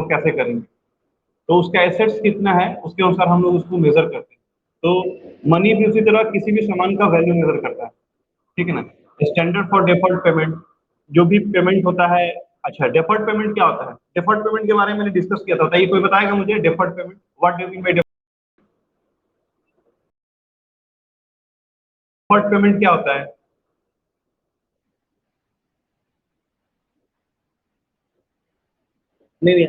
कैसे करेंगे। तो उसका एसेट्स कितना है उसके अनुसार हम लोग उसको मेजर करते हैं। तो मनी भी उसी तरह किसी भी सामान का वैल्यू मेजर करता है, ठीक है ना। स्टैंडर्ड फॉर डिफर्ड पेमेंट, जो भी पेमेंट होता है। अच्छा, डिफर्ड पेमेंट क्या होता है? डिफर्ड पेमेंट के बारे में मैंने डिस्कस किया था, बताइए कोई बताएगा मुझे deferred payment, what do you mean by deferred payment क्या होता है? नहीं नहीं,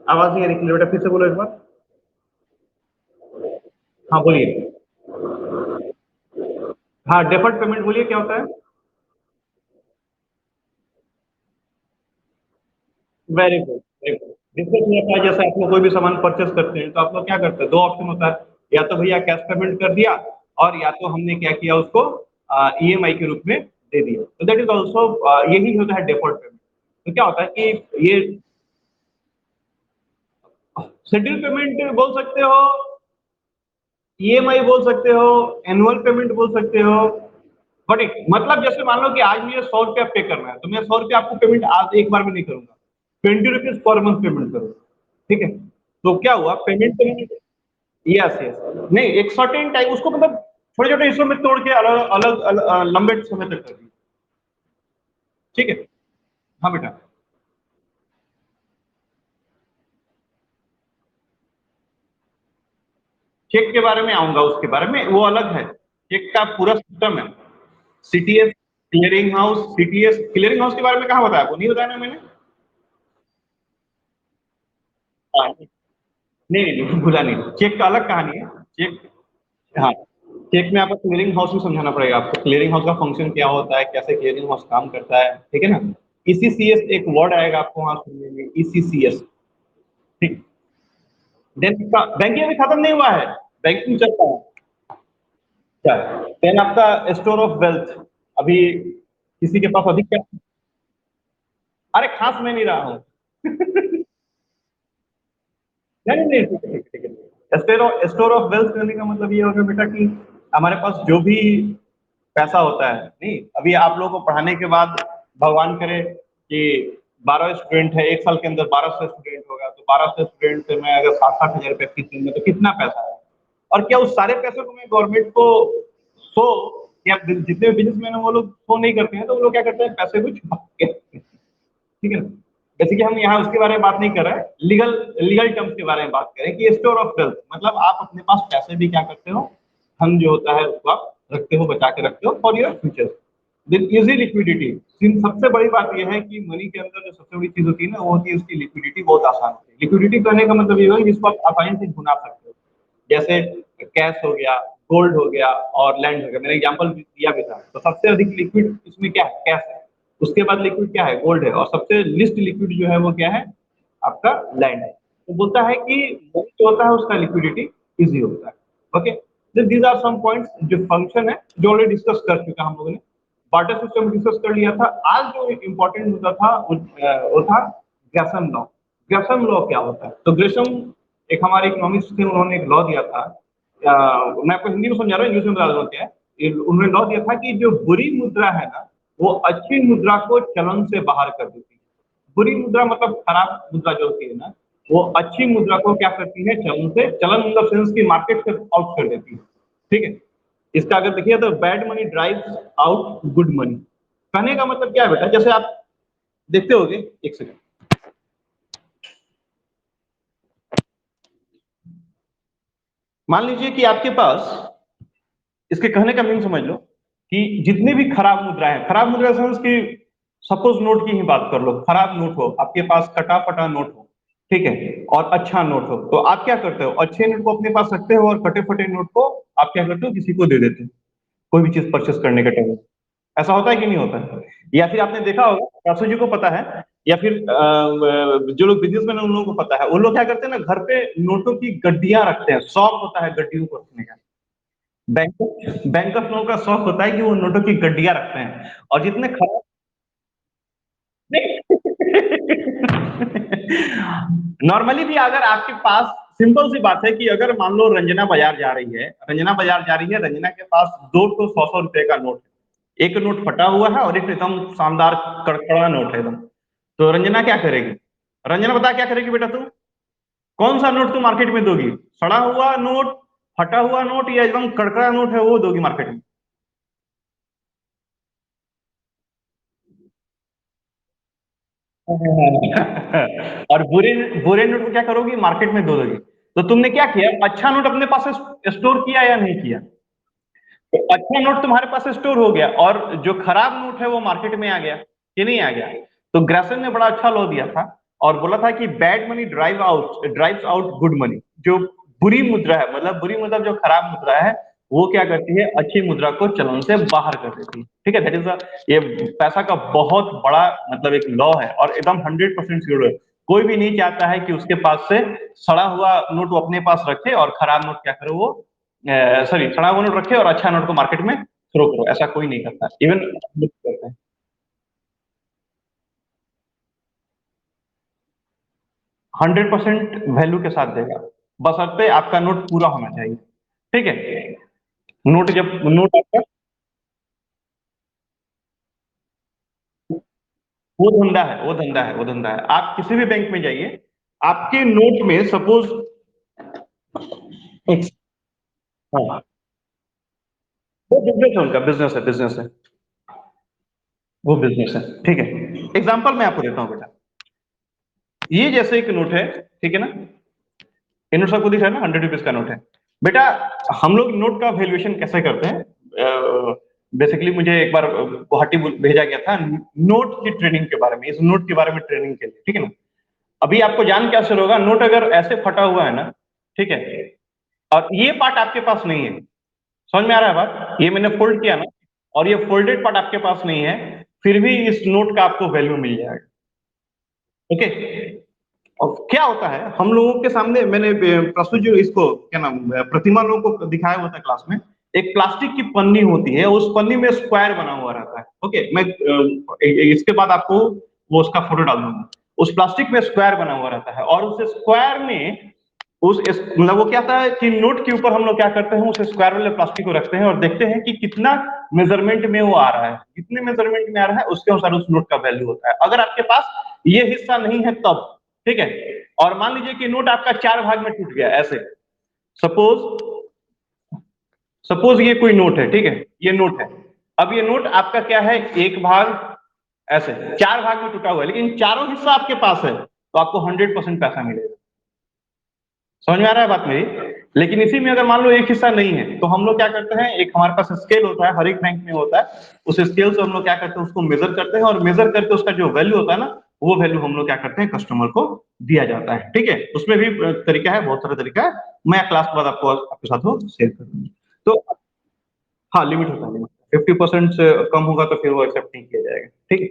आवाज नहीं आ रही क्लियर बेटा, फिर से बोलो एक बार। हाँ बोलिए। हाँ, डिफर्ड पेमेंट बोलिए क्या होता है? Very good, very good. Discuss किया था, जैसे आप लोग कोई भी सामान परचेस करते हैं तो आप लोग क्या करते हैं, दो ऑप्शन होता है, या तो भैया कैश पेमेंट कर दिया, और या तो हमने क्या किया उसको ईएमआई के रूप में दे दिया। तो दैट इज ऑल्सो, यही होता है डिफर्ड पेमेंट। तो क्या होता है कि ये शेड्यूल पेमेंट बोल सकते हो, ईएमआई बोल सकते हो, एनुअल पेमेंट बोल सकते हो। बट मतलब जैसे मान लो कि आज मुझे 100 रुपया पे करना है, तो मैं 100 रुपया आपको पेमेंट आज एक बार में नहीं करूंगा, 20 रुपीज पर मंथ पेमेंट करूंगा, ठीक है। तो क्या हुआ, पेमेंट तो मैंने, यस यस, नहीं एक सर्टेन टाइम उसको मतलब छोटे छोटे हिस्सों में तोड़ के अलग अलग, लंबे समय तक कर दिया, ठीक है। हाँ बेटा। चेक के बारे में आऊंगा, उसके बारे में वो अलग है, चेक का पूरा सिस्टम है। CTS clearing house, CTS clearing house के बारे में कहाँ बताया, आपको नहीं बताया ना मैंने? हाँ, नहीं नहीं नहीं, भूला नहीं, चेक का अलग कहानी है। चेक, हाँ, चेक में आपको क्लियरिंग हाउस भी समझाना पड़ेगा, आपको क्लियरिंग हाउस का फंक्शन क्या होता है, कैसे क्लियरिंग हाउस काम करता है, ठीक है ना। ईसीसीएस एक वर्ड आएगा आपको वहां सुनने में, ईसीसीएस, ठीक। देन बैंकिंग अभी खत्म नहीं हुआ है, बैंकिंग चलता है। क्या? देन आपका स्टोर ऑफ वेल्थ, अभी किसी के पास अधिक क्या, अरे खास मैं नहीं रहा हूँ। नहीं नहीं नहीं, ठीक है ठीक है ठीक है। स्टोर ऑफ वेल्थ करने का मतलब ये होगा बेटा कि हमारे पास जो भी पैसा होता है, नहीं अभी आप लोगों को पढ़ाने के बाद भगवान करे कि 12 स्टूडेंट है, एक साल के अंदर 1200 स्टूडेंट होगा, तो 1200 स्टूडेंट से मैं अगर 7-8 हजार रुपया फीस दूंगा तो कितना पैसा है। और क्या उस सारे पैसे को मैं गवर्नमेंट को शो, या जितने भी बिजनेसमैन है वो लोग शो नहीं करते हैं, तो वो लोग क्या करते हैं, पैसे को छुपा के, ठीक है ना। बेसिकली हम यहाँ उसके बारे में बात नहीं कर रहे हैं, लीगल लीगल टर्म्स के बारे में बात करें कि स्टोर ऑफ वेल्थ मतलब आप अपने पास पैसे भी क्या करते हो, धन जो होता है उसको आप रखते हो, बचा के रखते हो for your future. Then easy liquidity, सबसे बड़ी बात यह है कि मनी के अंदर जो सबसे बड़ी चीज होती है ना, वो होती है उसकी लिक्विडिटी बहुत आसान होती है। लिक्विडिटी करने का मतलब ये है जिसको आप आसानी से भुना सकते हो, जैसे कैश हो गया, गोल्ड हो गया, और लैंड हो गया, मैंने एग्जांपल दिया भी था। तो सबसे अधिक लिक्विड इसमें क्या है, कैश है। उसके बाद लिक्विड क्या है, गोल्ड है, और सबसे लिस्ट लिक्विड जो है वो क्या है, आपका लैंड है। तो बोलता है कि जो होता है उसका लिक्विडिटी इजी होता है। Okay, these are some points जो फंक्शन है, जो ऑलरेडी डिस्कस कर चुका हम लोगों ने। बार्टर सिस्टम डिस्कस कर लिया था। आज जो इंपॉर्टेंट होता था वो था ग्रेसम लॉ। ग्रेसम लॉ क्या होता है? तो ग्रेसम एक हमारे इकोनॉमिक्स थे, उन्होंने एक लॉ दिया था। मैं आपको हिंदी में समझा रहा हूँ, इंग्लिश में बता दूं क्या है। उन्होंने लॉ दिया था कि जो बुरी मुद्रा है ना, वो अच्छी मुद्रा को चलन से बाहर कर देती है। बुरी मुद्रा मतलब खराब मुद्रा जो होती है ना, वो अच्छी मुद्रा को क्या करती है, चलन से, चलन मतलब सेंस की मार्केट से आउट कर देती है, ठीक है। इसका अगर देखिए तो bad money drives out good money. कहने का मतलब क्या है बेटा, जैसे आप देखते होगे, एक सेकंड, मान लीजिए कि आपके पास, इसके कहने का मीन समझ लो कि जितने भी खराब मुद्रा है, खराब मुद्रा सेंस की, सपोज नोट की ही बात कर लो, खराब नोट हो आपके पास, कटा फटा नोट हो, ठीक है, और अच्छा नोट हो, तो आप क्या करते हो, अच्छे नोट को अपने पास रखते हो और कटे फटे नोट को आप क्या करते हो, किसी को दे देते हो कोई भी चीज परचेस करने के टाइम। ऐसा होता है कि नहीं होता है? या फिर आपने देखा होगा, कासू जी को पता है, या फिर जो लोग बिजनेसमैन है उन लोगों को पता है, वो लोग क्या करते हैं ना, घर पे नोटों की गड्डियां रखते हैं, शौक होता है गड्डियों को रखने का। बैंकर्स लोगों का शौक होता है कि वो नोटों की गड्डियां रखते हैं, और जितने खराब, नॉर्मली भी अगर आपके पास, सिंपल सी बात है कि अगर मान लो रंजना बाजार जा रही है, रंजना बाजार जा रही है, रंजना के पास दो तो 100-100 रुपए का नोट है, एक नोट फटा हुआ है और एक एकदम शानदार कड़कड़ा नोट है एकदम। तो रंजना क्या करेगी, रंजना बता क्या करेगी बेटा तू? कौन सा नोट तू मार्केट में दोगी? सड़ा हुआ नोट, फटा हुआ नोट, या एकदम कड़कड़ा नोट है वो दोगी मार्केट में? और बुरे बुरे नोट को क्या करोगी? मार्केट में दो दोगी। तो तुमने क्या किया, अच्छा नोट अपने पास स्टोर किया या नहीं किया? तो अच्छा नोट तुम्हारे पास स्टोर हो गया, और जो खराब नोट है वो मार्केट में आ गया कि नहीं आ गया? तो ग्रासन ने बड़ा अच्छा लॉ दिया था और बोला था कि bad money drives out good money. जो बुरी मुद्रा है, मतलब बुरी मतलब जो खराब मुद्रा है, वो क्या करती है, अच्छी मुद्रा को चलन से बाहर कर देती है। ठीक है, दैट इज ये पैसा का बहुत बड़ा मतलब एक लॉ है, और एकदम 100% श्योर है। कोई भी नहीं चाहता है कि उसके पास से सड़ा हुआ नोट वो अपने पास रखे और खराब नोट क्या करे वो, सॉरी, सड़ा हुआ नोट रखे और अच्छा नोट को मार्केट में थ्रो करो। ऐसा कोई नहीं करता, इवन करते हैं। 100% वैल्यू के साथ देगा, बशर्ते आपका नोट पूरा होना चाहिए। ठीक है, नोट जब नोट आपका, वो धंधा है, वो धंधा है, वो धंधा है। आप किसी भी बैंक में जाइए, आपके नोट में सपोज एक, हाँ, वो बिजनेस है, उनका बिजनेस है, बिजनेस है, वो बिजनेस है। ठीक है, एग्जांपल मैं आपको देता हूँ बेटा। ये जैसे एक नोट है, ठीक है ना, ये नोट सबको दिख रहा है ना, 100 रुपीज का नोट है। बेटा, हम लोग नोट का वैल्यूएशन कैसे करते हैं? बेसिकली मुझे एक बार गुवाहाटी भेजा गया था नोट की ट्रेनिंग के बारे में, इस नोट के बारे में ट्रेनिंग के लिए। ठीक है ना, अभी आपको जान क्या असर होगा, नोट अगर ऐसे फटा हुआ है ना, ठीक है, और ये पार्ट आपके पास नहीं है, समझ में आ रहा है बात? ये मैंने फोल्ड किया ना, और ये फोल्डेड पार्ट आपके पास नहीं है, फिर भी इस नोट का आपको वैल्यू मिल जाएगा। ओके, और क्या होता है, हम लोगों के सामने मैंने प्रस्तुत जो इसको क्या नाम प्रतिमा लोगों को दिखाया हुआ था क्लास में। एक प्लास्टिक की पन्नी होती है, उस पन्नी में स्क्वायर बना हुआ रहता है। ओके, मैं इसके बाद आपको वो उसका फोटो डाल दूंगा। उस प्लास्टिक में स्क्वायर बना हुआ रहता है, और उस स्क्वायर में मतलब वो क्या था कि नोट के ऊपर हम लोग क्या करते हैं, उस स्क्वायर वाले प्लास्टिक को रखते हैं और देखते हैं कि कितना मेजरमेंट में वो आ रहा है, कितने मेजरमेंट में आ रहा है, उसके अनुसार उस नोट का वैल्यू होता है। अगर आपके पास ये हिस्सा नहीं है तब, ठीक है, और मान लीजिए कि नोट आपका 4 भाग में टूट गया ऐसे, सपोज सपोज ये कोई नोट है, ठीक है, ये नोट है। अब ये नोट आपका क्या है, एक भाग ऐसे 4 भाग में टूटा हुआ है, लेकिन चारों हिस्सा आपके पास है, तो आपको 100% पैसा मिलेगा। समझ में आ रहा है बात मेरी? लेकिन इसी में अगर मान लो एक हिस्सा नहीं है, तो हम लोग क्या करते हैं, एक हमारे पास स्केल होता है, हर एक बैंक में होता है। उस स्केल से हम लोग क्या करते हैं, उसको मेजर करते हैं, और मेजर करके उसका जो वैल्यू होता है ना, वो वैल्यू हम लोग क्या करते हैं, कस्टमर को दिया जाता है। ठीक है, उसमें भी तरीका है, बहुत सारा तरीका है। मैं क्लास के बाद आपको आपके साथ वो शेयर करूंगा। तो हाँ, लिमिट होता है, लिमिट 50% से कम होगा तो फिर वो एक्सेप्ट नहीं किया जाएगा। ठीक है,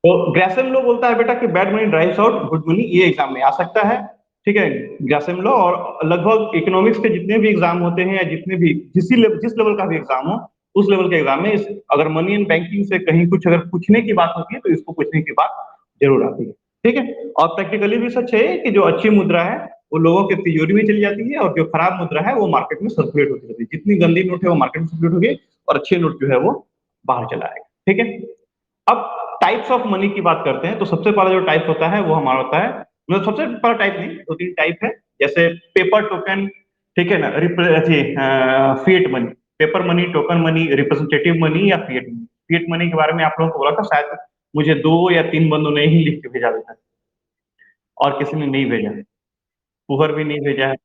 तो ग्रासम लॉ बोलता है बेटा कि bad money drives out good money, ये एग्जाम में आ सकता है। ठीक है, ग्रासम लॉ, और लगभग इकोनॉमिक्स के जितने भी एग्जाम होते हैं, या जितने भी जिस लेवल का भी एग्जाम हो, उस लेवल के एग्जाम में अगर मनी एंड बैंकिंग से कहीं कुछ अगर पूछने की बात होती है, तो इसको पूछने की बात जरूर आती है। ठीक है, और प्रैक्टिकली भी सच है कि जो अच्छी मुद्रा है वो लोगों के तिजोरी में चली जाती है, और जो खराब मुद्रा है वो मार्केट में सर्कुलेट होती रहती है। जितनी गंदी नोट है वो मार्केट में सर्कुलेट होगी, और अच्छे नोट जो है वो बाहर चला आएगा। ठीक है, अब टाइप्स ऑफ मनी की बात करते हैं, तो सबसे पहला जो टाइप होता है वो हमारा होता है, मतलब सबसे पहला टाइप नहीं, 2-3 टाइप है। जैसे पेपर टोकन, ठीक है ना, fiat money, paper money, token money, representative money, या फिएट मनी। फिएट मनी के बारे में आप लोगों को बोला था शायद, मुझे 2 या 3 बंदों ने ही लिख के भेजा था, और किसी ने नहीं भेजा, पुहर भी नहीं भेजा है।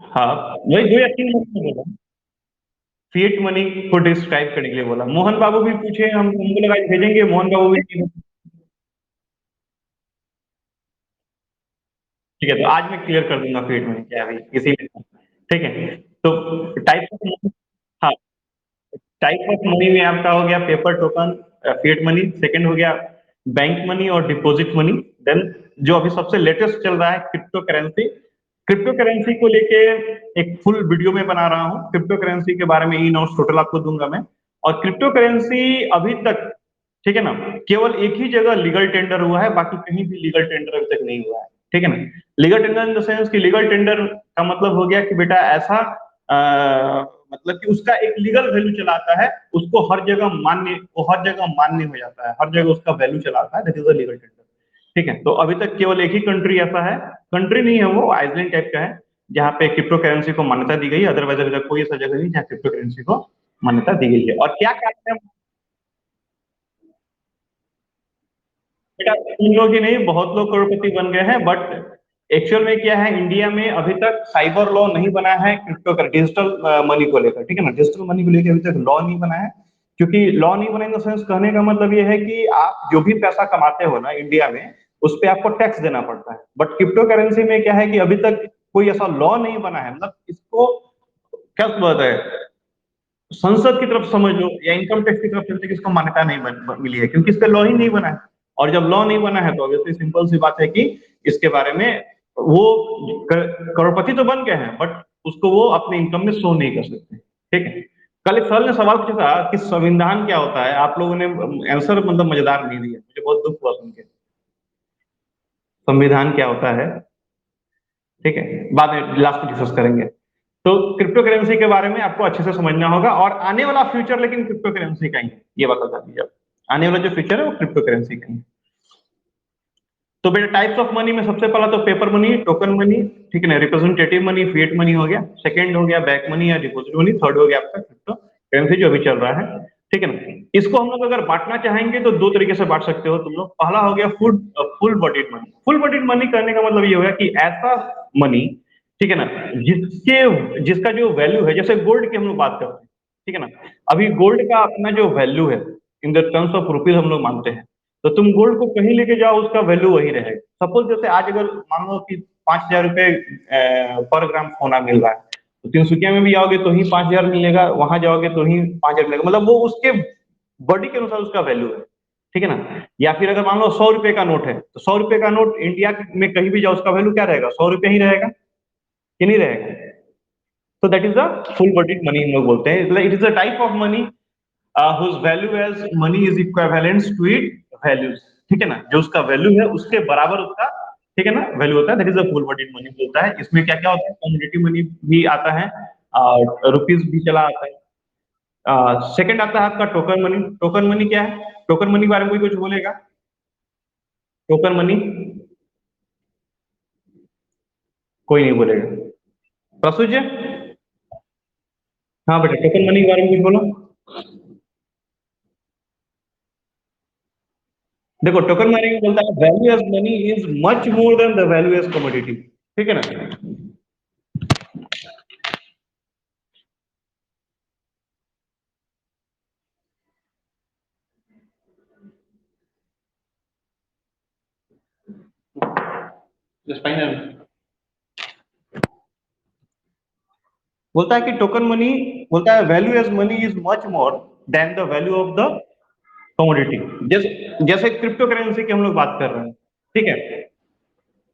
हाँ, वही 2 या 3 बंदों ने बोला फिएट मनी को डिस्क्राइब करने के लिए बोला। मोहन बाबू भी पूछे, हम हमको लगा भेजेंगे, मोहन बाबू भी नहीं। ठीक है, तो आज मैं क्लियर कर दूंगा फिएट मनी क्या है भाई, इसी में। ठीक है, तो टाइप ऑफ, हाँ, टाइप ऑफ मनी में आपका हो गया paper token, fiat money. Second हो गया बैंक मनी और डिपॉजिट मनी। देन जो अभी सबसे लेटेस्ट चल रहा है, क्रिप्टो करेंसी। क्रिप्टो करेंसी को लेके एक फुल वीडियो में बना रहा हूँ, क्रिप्टो करेंसी के बारे में इन आउट्स टोटल आपको दूंगा मैं। और क्रिप्टो करेंसी अभी तक, ठीक है ना, केवल एक ही जगह लीगल टेंडर हुआ है, बाकी कहीं भी लीगल टेंडर अभी तक नहीं हुआ है। ठीक है ना, legal tender in the sense कि लीगल टेंडर का मतलब हो गया कि बेटा ऐसा मतलब कि उसका एक लीगल वैल्यू चलाता है, उसको हर जगह मान्य, वो हर जगह मान्य हो जाता है, हर जगह उसका वैल्यू चलाता है, that is a legal tender. ठीक है, तो अभी तक केवल एक ही कंट्री ऐसा है, कंट्री नहीं है वो, आइसलैंड टाइप का है, जहाँ पे क्रिप्टो करेंसी को मान्यता दी गई है। अदरवाइज अभी तक कोई ऐसा जगह नहीं जहाँ क्रिप्टो करेंसी को मान्यता दी गई है। और क्या कारण है? बेटा, तीन लोग ही नहीं, बहुत लोग करोड़पति बन गए हैं, बट एक्चुअल में क्या है, इंडिया में अभी तक साइबर लॉ नहीं बना है क्रिप्टो कर डिजिटल मनी को लेकर, ठीक है ना, डिजिटल मनी को लेकर अभी तक लॉ नहीं बना है। क्योंकि लॉ नहीं बना इन द सेंस, कहने का मतलब ये है कि आप जो भी पैसा कमाते हो ना इंडिया में, उस पे आपको टैक्स देना पड़ता है। बट क्रिप्टो करेंसी में क्या है कि अभी तक कोई ऐसा लॉ नहीं बना है, मतलब इसको क्या बात है, संसद की तरफ समझ लो या इनकम टैक्स की तरफ चलते कि इसको मान्यता नहीं मिली है, क्योंकि इस पे लॉ ही नहीं बना है। और जब लॉ नहीं बना है तो ऑब्वियसली सिंपल सी बात है कि इसके बारे में वो करोड़पति तो बन गए हैं, बट उसको वो अपने इनकम में शो नहीं कर सकते। ठीक है। कल एक सर ने सवाल पूछा था कि संविधान क्या होता है, आप लोगों ने आंसर मतलब मजेदार नहीं दिया, मुझे बहुत दुख हुआ सुन के। संविधान क्या होता है, ठीक है, बाद में लास्ट में डिस्कस करेंगे। तो क्रिप्टो करेंसी के बारे में आपको अच्छे से समझना होगा, और आने वाला फ्यूचर लेकिन क्रिप्टो करेंसी का ही है, ये बात बता दीजिए आप। आने वाला जो फ्यूचर है वो क्रिप्टो करेंसी का ही है। तो बेटा, टाइप्स ऑफ मनी में सबसे पहला तो पेपर मनी, टोकन मनी, ठीक है ना, रिप्रेजेंटेटिव मनी, फिएट मनी हो गया। सेकंड हो गया बैक मनी या डिपॉजिट मनी। थर्ड हो गया आपका क्रिप्टो करेंसी जो अभी चल रहा है, ठीक है ना। इसको हम लोग अगर बांटना चाहेंगे तो दो तरीके से बांट सकते हो तुम लोग। पहला हो गया full bodied money. Full bodied money करने का मतलब ये हो गया कि ऐसा मनी, ठीक है ना, जिसका जो वैल्यू है, जैसे गोल्ड की हम लोग बात करते हैं, ठीक है ना। अभी गोल्ड का अपना जो वैल्यू है in the terms of rupees हम लोग मानते हैं, तो तुम गोल्ड को कहीं लेके जाओ उसका वैल्यू वही रहेगा। सपोज जैसे आज अगर मान लो कि 5,000 रुपए पर ग्राम सोना मिल रहा है, तो तिनसुकिया में भी आओगे तो ही 5,000 मिलेगा, वहां जाओगे तो ही 5,000 मिलेगा, मतलब वो उसके बॉडी के अनुसार उसका वैल्यू है, ठीक है ना। या फिर अगर मान लो 100 रुपए का नोट है, तो 100 रुपए का नोट इंडिया में कहीं भी जाओ उसका वैल्यू क्या रहेगा, 100 रुपए ही रहेगा कि नहीं रहेगा। तो that is the full bodied money हम लोग बोलते हैं। It is a type of money whose value as money is equivalent to its values, ठीक है ना, जो उसका वैल्यू है उसके बराबर उसका, ठीक है ना, वैल्यू होता है। That is a full bodied money बोलता है। इसमें क्या क्या होता है, कमोडिटी मनी भी आता है, रुपीज भी चला आता है। सेकंड आता है आपका टोकन मनी। टोकन मनी क्या है, टोकन मनी के बारे में कोई कुछ बोलेगा? टोकन मनी कोई नहीं बोलेगा। प्रसूज जी? हाँ बेटा, टोकन मनी के बारे में कुछ बोलो। देखो, टोकन मनी बोलता है value as money is much more than the value as commodity, ठीक है ना। जस्ट फाइनल बोलता है कि टोकन मनी, बोलता है value as money is much more than the value of the commodity. जैसे जैसे क्रिप्टो करेंसी की हम लोग बात कर रहे हैं, ठीक है,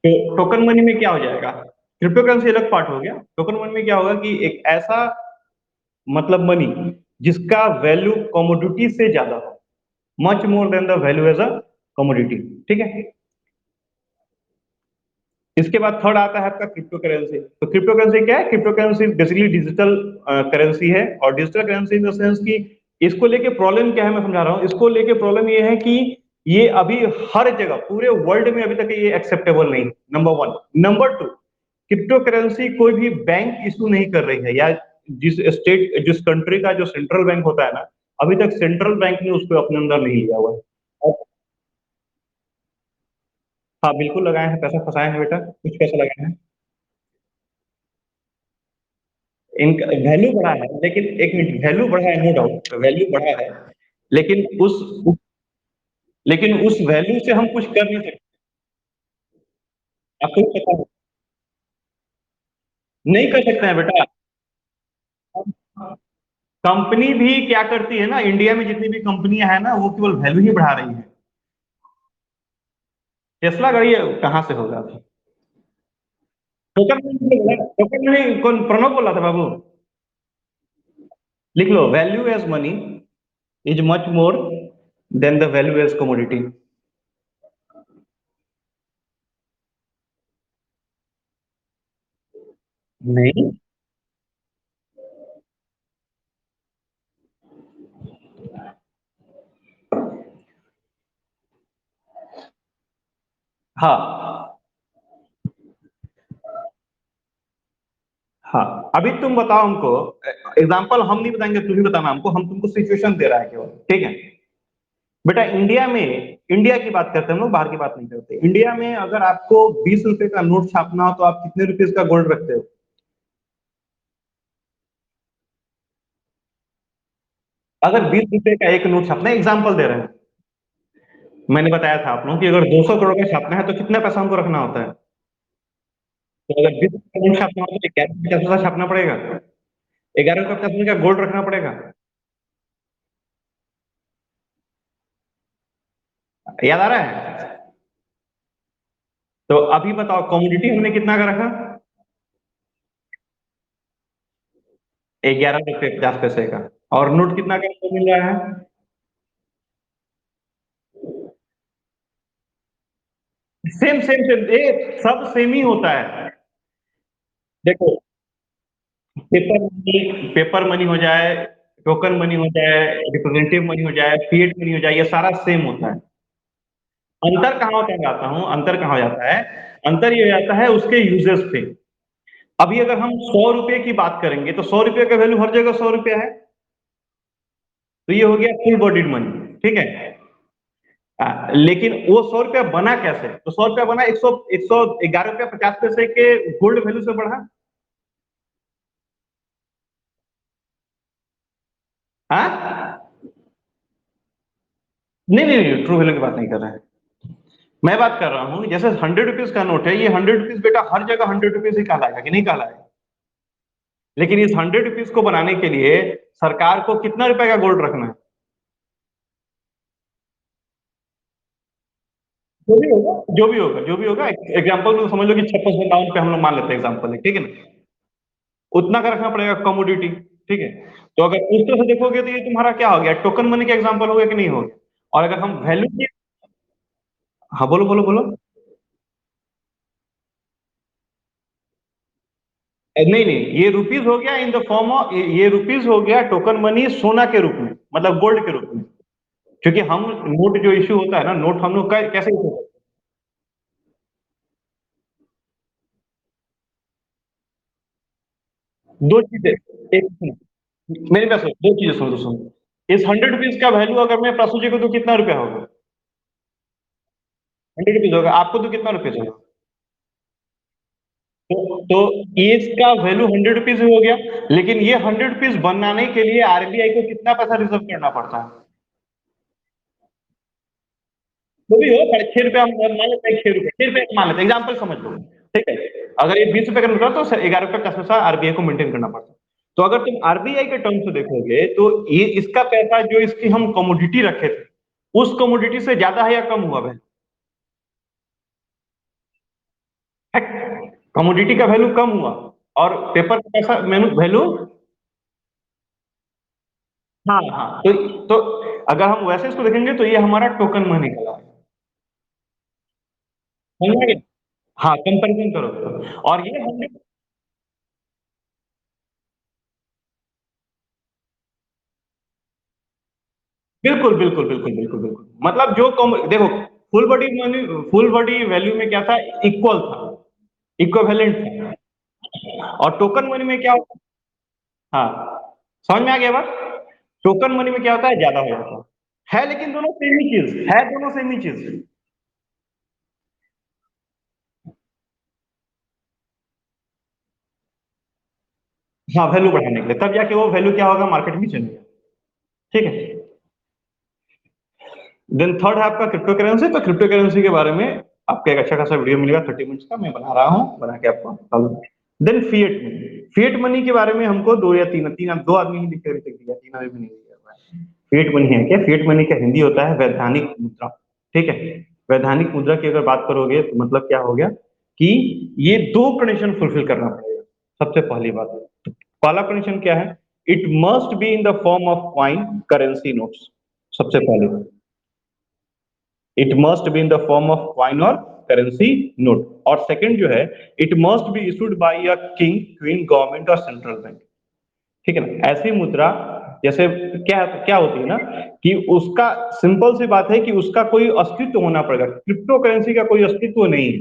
तो टोकन मनी में क्या हो जाएगा, क्रिप्टो करेंसी अलग पार्ट हो गया, टोकन मनी में क्या होगा कि एक ऐसा मतलब मनी जिसका वैल्यू कमोडिटी से ज्यादा हो, much more than the value as a commodity, ठीक है। इसके बाद थर्ड आता है आपका क्रिप्टो करेंसी। तो क्रिप्टो करेंसी क्या है, cryptocurrency basically digital currency है। और digital currency in the sense कि इसको लेके प्रॉब्लम क्या है, मैं समझा रहा हूँ। इसको लेके प्रॉब्लम ये है कि ये अभी हर जगह पूरे वर्ल्ड में अभी तक ये एक्सेप्टेबल नहीं, number one. Number two, crypto currency कोई भी बैंक इशू नहीं कर रही है, या जिस कंट्री का जो सेंट्रल बैंक होता है ना, अभी तक सेंट्रल बैंक ने उसको अपने अंदर नहीं लिया हुआ है। हाँ बिल्कुल लगाए हैं, पैसा फंसाए हैं बेटा, कुछ पैसा लगाए हैं। इनका वैल्यू बढ़ा है, लेकिन एक मिनट, वैल्यू बढ़ा है, नो डाउट वैल्यू बढ़ा है, लेकिन उस वैल्यू से हम कुछ कर नहीं सकते। आपको पता है, नहीं कर सकते हैं बेटा। कंपनी भी क्या करती है ना, इंडिया में जितनी भी कंपनियां हैं ना, वो केवल वैल्यू ही बढ़ा रही है। टेस्ला गाड़ी कहाँ से होगा? टोकन में कौन प्रणव बोला था बाबू? लिख लो, value as money is much more than the value as commodity. नहीं, हाँ हाँ, अभी तुम बताओ हमको, एग्जाम्पल हम नहीं बताएंगे, तुम ही बताना हमको, हम तुमको सिचुएशन दे रहा है केवल, ठीक है। बेटा इंडिया में, इंडिया की बात करते हैं हम लोग, बाहर की बात नहीं करते। इंडिया में अगर आपको 20 रुपए का नोट छापना हो तो आप कितने रुपीज का गोल्ड रखते हो? अगर 20 रुपए का एक नोट छापना है, एग्जाम्पल दे रहे हैं, मैंने बताया था आप लोगों की अगर 200 करोड़ का छापना है तो कितना पैसा हमको रखना होता है? तो अगर 20 रुपए का नोट छापना हो तो 11 रुपए का छापना पड़ेगा, 11 रुपए का गोल्ड रखना पड़ेगा। याद आ रहा है? तो अभी बताओ कमोडिटी हमने कितना का रखा? 11 रुपए 50 पैसे का। और नोट कितना का हमको मिल रहा है? सेम सेम सेम, सब सेम ही होता है। देखो, पेपर मनी हो जाए, टोकन मनी हो जाए, रिप्रेजेंटेटिव मनी हो जाए, फिएट मनी हो जाए, ये सारा सेम होता है। अंतर कहाँ होता है, आता हूँ, अंतर कहाँ हो जाता है? अंतर ये हो जाता है उसके यूजेस पे। अभी अगर हम 100 रुपए की बात करेंगे तो 100 रुपए का वैल्यू हर जगह 100 रुपया है, तो ये हो गया फुल बॉडीड मनी, ठीक है। लेकिन वो 100 रुपया बना कैसे? तो 100 रुपया बना 111 रुपया 50 पैसे के गोल्ड वैल्यू से बढ़ा। हाँ, नहीं नहीं नहीं, ट्रू वैल्यू की बात नहीं कर रहे हैं। मैं बात कर रहा हूँ जैसे 100 रुपीज का नोट है, ये 100 रुपीज बेटा हर जगह 100 रुपीज ही कहलाएगा कि नहीं कहलाएगा? लेकिन इस 100 रुपीज को बनाने के लिए सरकार को कितना रुपए का गोल्ड रखना है? जो भी होगा, जो भी होगा, जो भी होगा, एग्जाम्पल में समझ लो कि 56 57 पे हम लोग मान लेते हैं एग्जाम्पल है, ठीक है ना? उतना का रखना पड़ेगा कमोडिटी, ठीक है। तो अगर उस तरह से देखोगे तो ये तुम्हारा क्या हो गया, टोकन मनी का एग्जाम्पल हो गया कि नहीं हो गया? और अगर हम वैल्यू की, हाँ बोलो बोलो बोलो। नहीं नहीं, ये रुपीज हो गया इन द फॉर्म ऑफ, ये रुपीज हो गया टोकन मनी सोना के रूप में, मतलब गोल्ड के रूप में। क्योंकि हम नोट जो इश्यू होता है ना, नोट हम लोग कैसे इशू करते हैं? दो चीजें, एक मेरी बात सुनो, दो चीजें सुनो सुनो। इस 100 रुपीज का वैल्यू अगर मैं प्रसूति को तो कितना रुपया होगा? 100 रुपीज होगा, आपको तो कितना रुपये होगा? तो ये इसका वैल्यू 100 रुपीज हो गया। लेकिन ये 100 रुपीज बनाने के लिए आरबीआई को कितना पैसा रिजर्व करना पड़ता है? जो भी हो, 6.5 रुपया हम मान लेते हैं, 6 रुपये, 6 रुपये मान लेते हैं, एग्जाम्पल समझ लो, ठीक है। अगर ये 20 रुपए का निकला तो 11 रुपये 50 पैसा आरबीआई को मेंटेन करना पड़ता है। तो अगर तुम आरबीआई के टर्म से देखोगे तो ये इसका पैसा जो इसकी हम कमोडिटी रखे थे, उस कमोडिटी से ज्यादा है या कम हुआ है? कमोडिटी का वैल्यू कम हुआ, और पेपर का पैसा वैल्यू, हाँ हाँ, तो अगर हम वैसे इसको देखेंगे तो ये हमारा टोकन मनी का, समझ में गया? हाँ, कंपैरिजन करो तो। और ये हमने, बिल्कुल बिल्कुल बिल्कुल बिल्कुल बिल्कुल, मतलब जो कम देखो, full body money, full body value में क्या था, इक्वल था, इक्विवेलेंट था। और टोकन मनी में क्या होता है? हाँ, समझ में आ गया बात? टोकन मनी में क्या होता है, ज्यादा हो जाता है, लेकिन दोनों सेम ही चीज है, दोनों सेम ही चीज। हाँ, वैल्यू बढ़ाने के लिए, तब जाके वो वैल्यू क्या होगा, मार्केट में चलेगा, ठीक है। देन थर्ड है आपका क्रिप्टो करेंसी। तो क्रिप्टो करेंसी के बारे में आपको एक अच्छा खासा वीडियो मिलेगा, 30 मिनट्स का, मैं बना रहा हूँ, बना के आपको डाल दूंगा। Then fiat money, fiat money के बारे में हमको दो या तीन तीन दो आदमी ही लिख कर दिया, तीन आदमी भी नहीं दिया हुआ है। फिएट मनी है क्या? फिएट मनी का हिंदी होता है वैधानिक मुद्रा, ठीक है। वैधानिक मुद्रा की अगर बात करोगे तो मतलब क्या हो गया कि ये दो कंडीशन फुलफिल करना पड़ेगा। सबसे पहली बात, पहला कंडीशन क्या है, it must be in the form of coin currency notes, सबसे पहली बात। It must be in the form of coin और करेंसी नोट। और सेकंड जो है, it must be issued by a king, queen, government और सेंट्रल बैंक, ठीक है ना। ऐसी मुद्रा जैसे क्या क्या होती है ना कि उसका सिंपल सी बात है कि उसका कोई अस्तित्व होना पड़ेगा, क्रिप्टो करेंसी का कोई अस्तित्व नहीं है।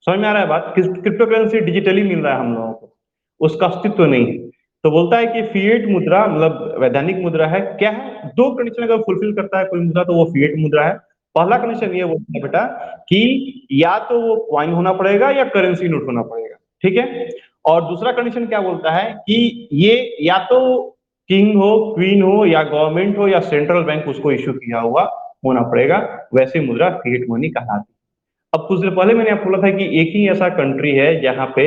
समझ में आ रहा है बात? क्रिप्टो करेंसी डिजिटली मिल रहा है हम लोगों को, उसका अस्तित्व नहीं है। तो बोलता है कि फिएट मुद्रा मतलब वैधानिक मुद्रा है, क्या है, दो कंडीशन अगर फुलफिल करता है कोई मुद्रा तो वो फिएट मुद्रा है। पहला कंडीशन ये बोलता है बेटा कि या तो वो क्वाइन होना पड़ेगा या करेंसी नोट होना पड़ेगा, ठीक है। और दूसरा कंडीशन क्या बोलता है कि ये या तो किंग हो, क्वीन हो, या गवर्नमेंट हो, या सेंट्रल बैंक उसको इश्यू किया हुआ होना पड़ेगा, वैसी मुद्रा फिएट मनी कहलाती है। अब कुछ देर पहले मैंने आपको बोला था कि एक ही ऐसा कंट्री है जहां पे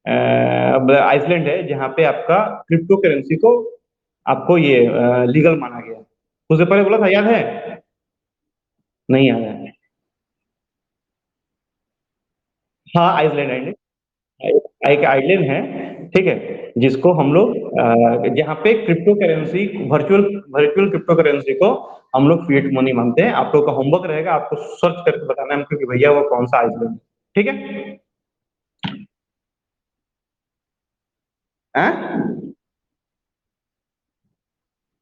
अब आइसलैंड है जहां पे आपका क्रिप्टो करेंसी को आपको ये लीगल माना गया। कुछ देर पहले बोला था, याद है? नहीं याद है? हाँ, आइसलैंड आइलैंड एक आइलैंड है, ठीक है, जिसको हम लोग जहाँ पे crypto currency virtual virtual crypto currency को हम लोग फिएट मनी मानते हैं। आप लोग का होमवर्क रहेगा, आपको सर्च करके बताना है हमको कि भैया वो कौन सा आइसलैंड है, ठीक है? हैं?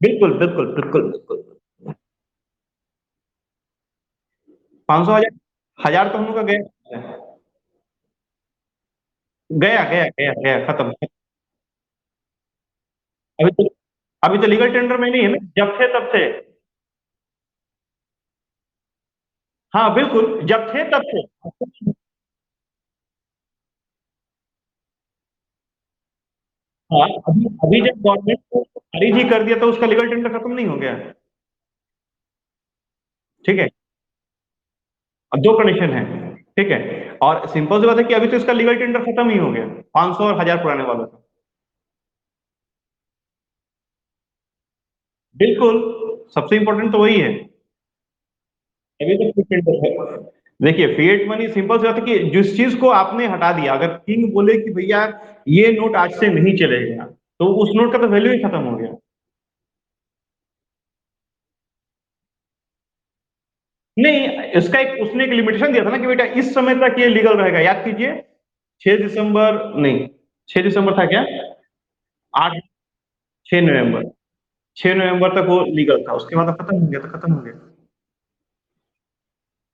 बिल्कुल बिल्कुल बिल्कुल बिल्कुल। 500 हजार, हजार तो हम लोग का गया, गया गया गया गया खत्म। अभी तो अभी तो लीगल टेंडर में नहीं है ना, जब थे तब थे। हाँ बिल्कुल, जब थे तब थे। हाँ, अभी अभी जब गवर्नमेंट को खारिज ही कर दिया तो उसका लीगल टेंडर खत्म नहीं हो गया, ठीक है। अब दो कंडीशन है, ठीक है। और सिंपल सी बात है कि अभी तो इसका लीगल टेंडर खत्म ही हो गया, 500 और 1000 पुराने वालों का। बिल्कुल, सबसे इंपॉर्टेंट तो वही है। अभी तो फिर टेंडर है। देखिए, फिएट मनी सिंपल सी बात है कि जिस चीज को आपने हटा दिया, अगर किंग बोले कि भैया ये नोट आज से नहीं चलेगा, तो उस नोट का तो वैल्यू ही खत्म हो गया। नहीं, इसका एक उसने एक लिमिटेशन दिया था ना कि बेटा इस समय तक ये लीगल रहेगा, याद कीजिए। 6 दिसंबर नहीं, 6 दिसंबर था क्या? 8, 6 नवंबर, 6 नवंबर तक वो लीगल था, उसके बाद अब खत्म हो गया तो खत्म हो गया।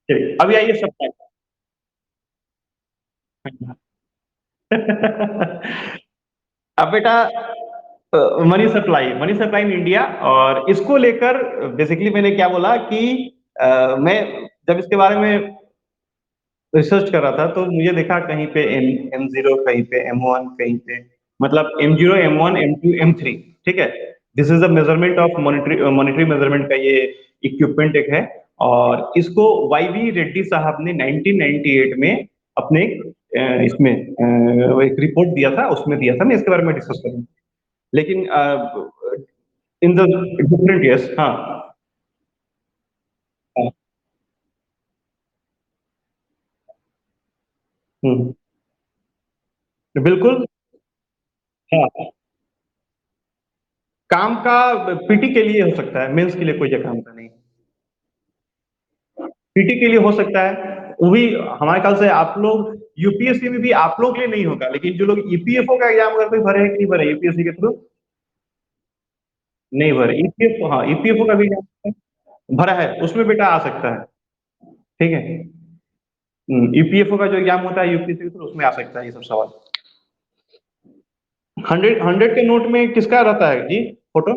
चलिए अभी आइए सप्लाई। अब बेटा, मनी सप्लाई इन इंडिया, और इसको लेकर बेसिकली मैंने क्या बोला कि मैं जब इसके बारे में रिसर्च कर रहा था तो मुझे देखा कहीं पे M0, कहीं पे M1, कहीं पे मतलब M0, M1, M2, M3, ठीक है। This is the measurement of monetary monetary measurement का ये इक्विपमेंट एक है। और इसको YV रेड्डी साहब ने 1998 में अपने इसमें वो एक रिपोर्ट दिया था, उसमें दिया था। मैं इसके बारे में डिस्कस करूंगा, लेकिन इन द डिफरेंट ईयर्स। हाँ हाँ, हम्म, बिल्कुल। हाँ, काम का पीटी के लिए हो सकता है, मेंस के लिए कोई काम का नहीं। पीटी के लिए हो सकता है, वो भी हमारे ख्याल से आप लोग यूपीएससी में भी आप लोग के लिए नहीं होगा, लेकिन जो लोग ईपीएफओ का एग्जाम अगर कोई भरे है कि नहीं भरे यूपीएससी के थ्रू, नहीं भरे ईपीएफओ, हाँ ईपीएफओ का भी एग्जाम भरा है, उसमें बेटा आ सकता है, ठीक है। ईपीएफओ का जो एग्जाम होता है यूपीएससी के थ्रू, उसमें आ सकता है ये सब सवाल। 100 के नोट में किसका रहता है जी फोटो?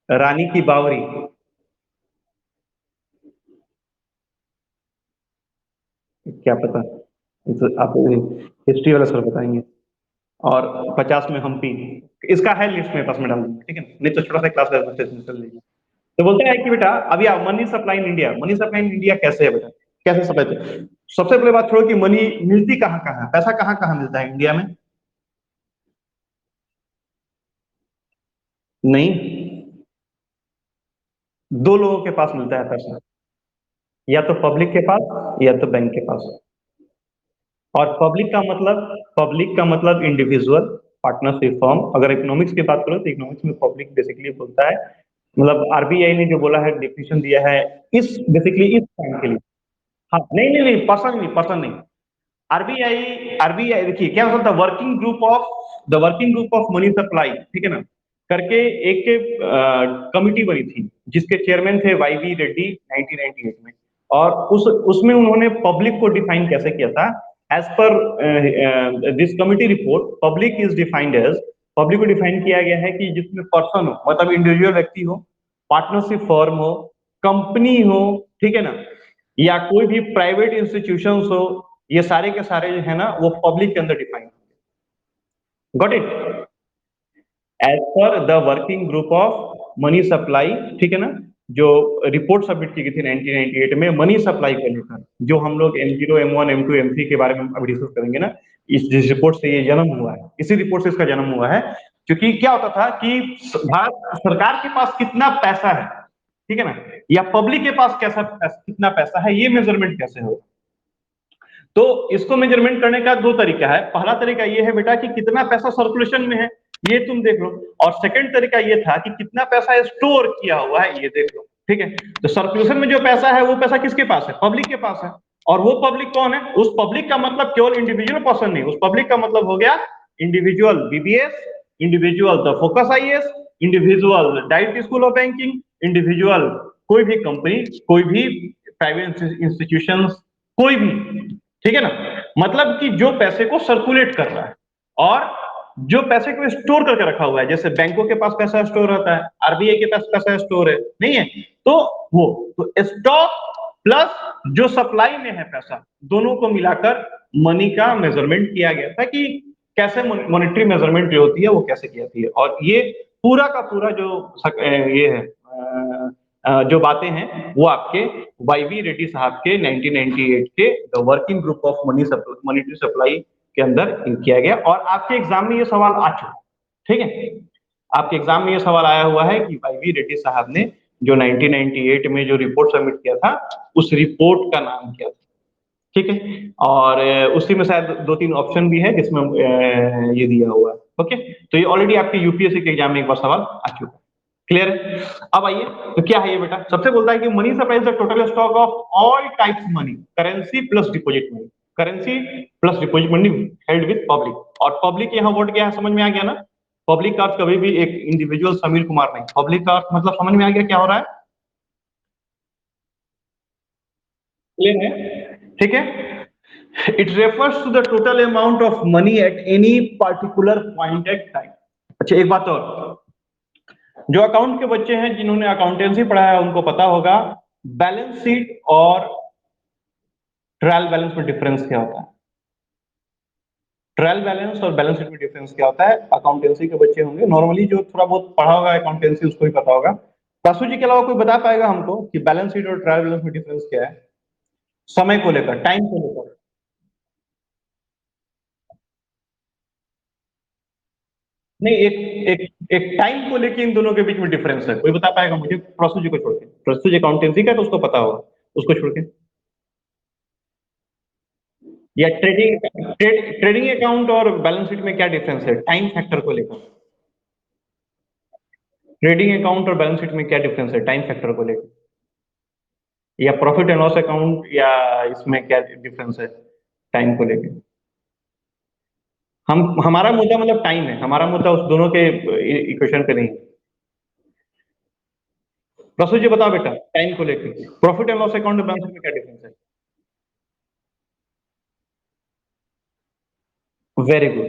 रानी की बावरी, क्या पता, ये तो आप हिस्ट्री वाला सर बताएंगे। और 50 में हम्पी, इसका है लिस्ट में पास में डाल दूंगा, ठीक है, नहीं तो छोटा सा क्लास चल लीजिए। तो बोलता है कि बेटा अभी money supply in India, money supply in India कैसे है बेटा, कैसे सप्लाई थे? सबसे पहले बात छोड़ो कि मनी मिलती कहाँ कहाँ है, पैसा कहाँ कहाँ मिलता है इंडिया में? नहीं, दो लोगों के पास मिलता है पैसा, या तो पब्लिक के पास या तो बैंक के पास। और पब्लिक का मतलब इंडिविजुअल, पार्टनरशिप फर्म। अगर इकोनॉमिक्स की बात करो तो इकोनॉमिक्स में पब्लिक बेसिकली बोलता है मतलब आरबीआई ने जो बोला है, डेफिनेशन दिया है इस बेसिकली इस टाइम के लिए। हाँ, नहीं नहीं नहीं, पर्सन नहीं। आरबीआई आरबीआई देखिए क्या होता था, working group of money supply, ठीक है ना, करके एक कमिटी बनी थी जिसके चेयरमैन थे वाईवी रेड्डी 1998 में। और उस उसमें उन्होंने पब्लिक को डिफाइन कैसे किया था, as per this committee report, public को डिफाइन किया गया है कि जिसमें पर्सन हो, मतलब इंडिविजुअल व्यक्ति हो, पार्टनरशिप फर्म हो, कंपनी हो, ठीक है ना, या कोई भी प्राइवेट इंस्टीट्यूशंस हो, ये सारे के सारे जो है ना वो पब्लिक के अंदर define. Got it? As per the working group of money supply, ठीक है ना, जो रिपोर्ट सबमिट की गई थी 1998 में मनी सप्लाई को लेकर, जो हम लोग M0 M1 M2 M3 के बारे में अभी डिस्कस करेंगे ना, इस जिस रिपोर्ट से ये जन्म हुआ है, इसी रिपोर्ट से इसका जन्म हुआ है। क्योंकि क्या होता था कि भारत सरकार के पास कितना पैसा है, ठीक है ना, या पब्लिक के पास कितना पैसा है, ये मेजरमेंट कैसे हो। तो इसको मेजरमेंट करने का दो तरीका है। पहला तरीका ये है बेटा कि कितना पैसा सर्कुलेशन में है, ये तुम देख लो। और सेकंड तरीका ये था कि कितना पैसा स्टोर किया हुआ है, ये देख लो। ठीक है, तो सर्कुलेशन में जो पैसा है वो पैसा किसके पास है, पब्लिक के पास है। और वो पब्लिक कौन है, उस पब्लिक का मतलब केवल इंडिविजुअल पर्सन नहीं, उस पब्लिक का मतलब हो गया individual BBS, individual the focus IAS, individual direct school of banking, individual कोई भी कंपनी, कोई भी प्राइवेट इंस्टीट्यूशन, कोई भी, ठीक है ना। मतलब कि जो पैसे को सर्कुलेट कर रहा है और जो पैसे को स्टोर करके रखा हुआ है, जैसे बैंकों के पास पैसा स्टोर रहता है, आरबीआई के पास पैसा स्टोर है, नहीं है, तो वो तो स्टॉक प्लस जो सप्लाई में है पैसा, दोनों को मिलाकर मनी का मेजरमेंट किया गया था कि कैसे मॉनेटरी मेजरमेंट जो होती है वो कैसे की जाती है। और ये पूरा का पूरा जो ये है जो बातें हैं वो आपके वाईवी रेड्डी साहब के 1998 के the working group of monetary supply के अंदर किया गया। और आपके एग्जाम में ये सवाल आ चुका, ठीक है, आपके एग्जाम में ये सवाल आया हुआ है कि वाईवी रेड्डी साहब ने जो 1998 में जो रिपोर्ट सबमिट किया था, उस रिपोर्ट का नाम क्या था। ठीक है, और उसी में शायद दो तीन ऑप्शन भी है जिसमें ये दिया हुआ है। ओके, तो ये ऑलरेडी आपके यूपीएससी के एग्जाम में एक बार सवाल आ चुका है। क्लियर है? अब आइए, तो क्या है ये बेटा, सबसे बोलता है कि money supply is the total stock of all types money, currency plus deposit money, currency plus deposit money held with public. और पब्लिक यहाँ वर्ड क्या है, समझ में आ गया ना। पब्लिक का अर्थ कभी भी एक इंडिविजुअल समीर कुमार नहीं, पब्लिक का अर्थ मतलब समझ में आ गया क्या हो रहा है, क्लियर है? ठीक है, it refers to the total amount of money at any particular point at time. अच्छा, एक बात और, जो अकाउंट के बच्चे हैं जिन्होंने अकाउंटेंसी पढ़ा है उनको पता होगा बैलेंस शीट और ट्रायल बैलेंस में डिफरेंस क्या होता है। ट्रायल बैलेंस और बैलेंस शीट में डिफरेंस क्या होता है, अकाउंटेंसी के बच्चे होंगे नॉर्मली, जो थोड़ा बहुत पढ़ा होगा अकाउंटेंसी उसको ही पता होगा। तासु जी के अलावा कोई बता पाएगा हमको कि बैलेंस शीट और ट्रायल बैलेंस में डिफरेंस क्या है, समय को लेकर, टाइम को लेकर। नहीं, एक एक एक टाइम को लेकर इन दोनों के बीच में डिफरेंस है, कोई बता पाएगा मुझे, प्रसू जी को छोड़ के। प्रसू जी अकाउंटेंसी का तो उसको पता होगा, उसको छोड़ के। या ट्रेडिंग अकाउंट और बैलेंस शीट में क्या डिफरेंस है टाइम फैक्टर को लेकर, ट्रेडिंग अकाउंट और बैलेंस शीट में क्या डिफरेंस है टाइम फैक्टर को लेकर, या प्रॉफिट एंड लॉस अकाउंट, या इसमें क्या डिफरेंस है टाइम को लेकर। हम हमारा मुद्दा मतलब टाइम है, हमारा मुद्दा उस दोनों के इक्वेशन पे नहीं। प्रसू जी बताओ बेटा, टाइम को लेकर प्रॉफिट एंड लॉस अकाउंट और बैलेंस शीट में क्या डिफरेंस है। Very good.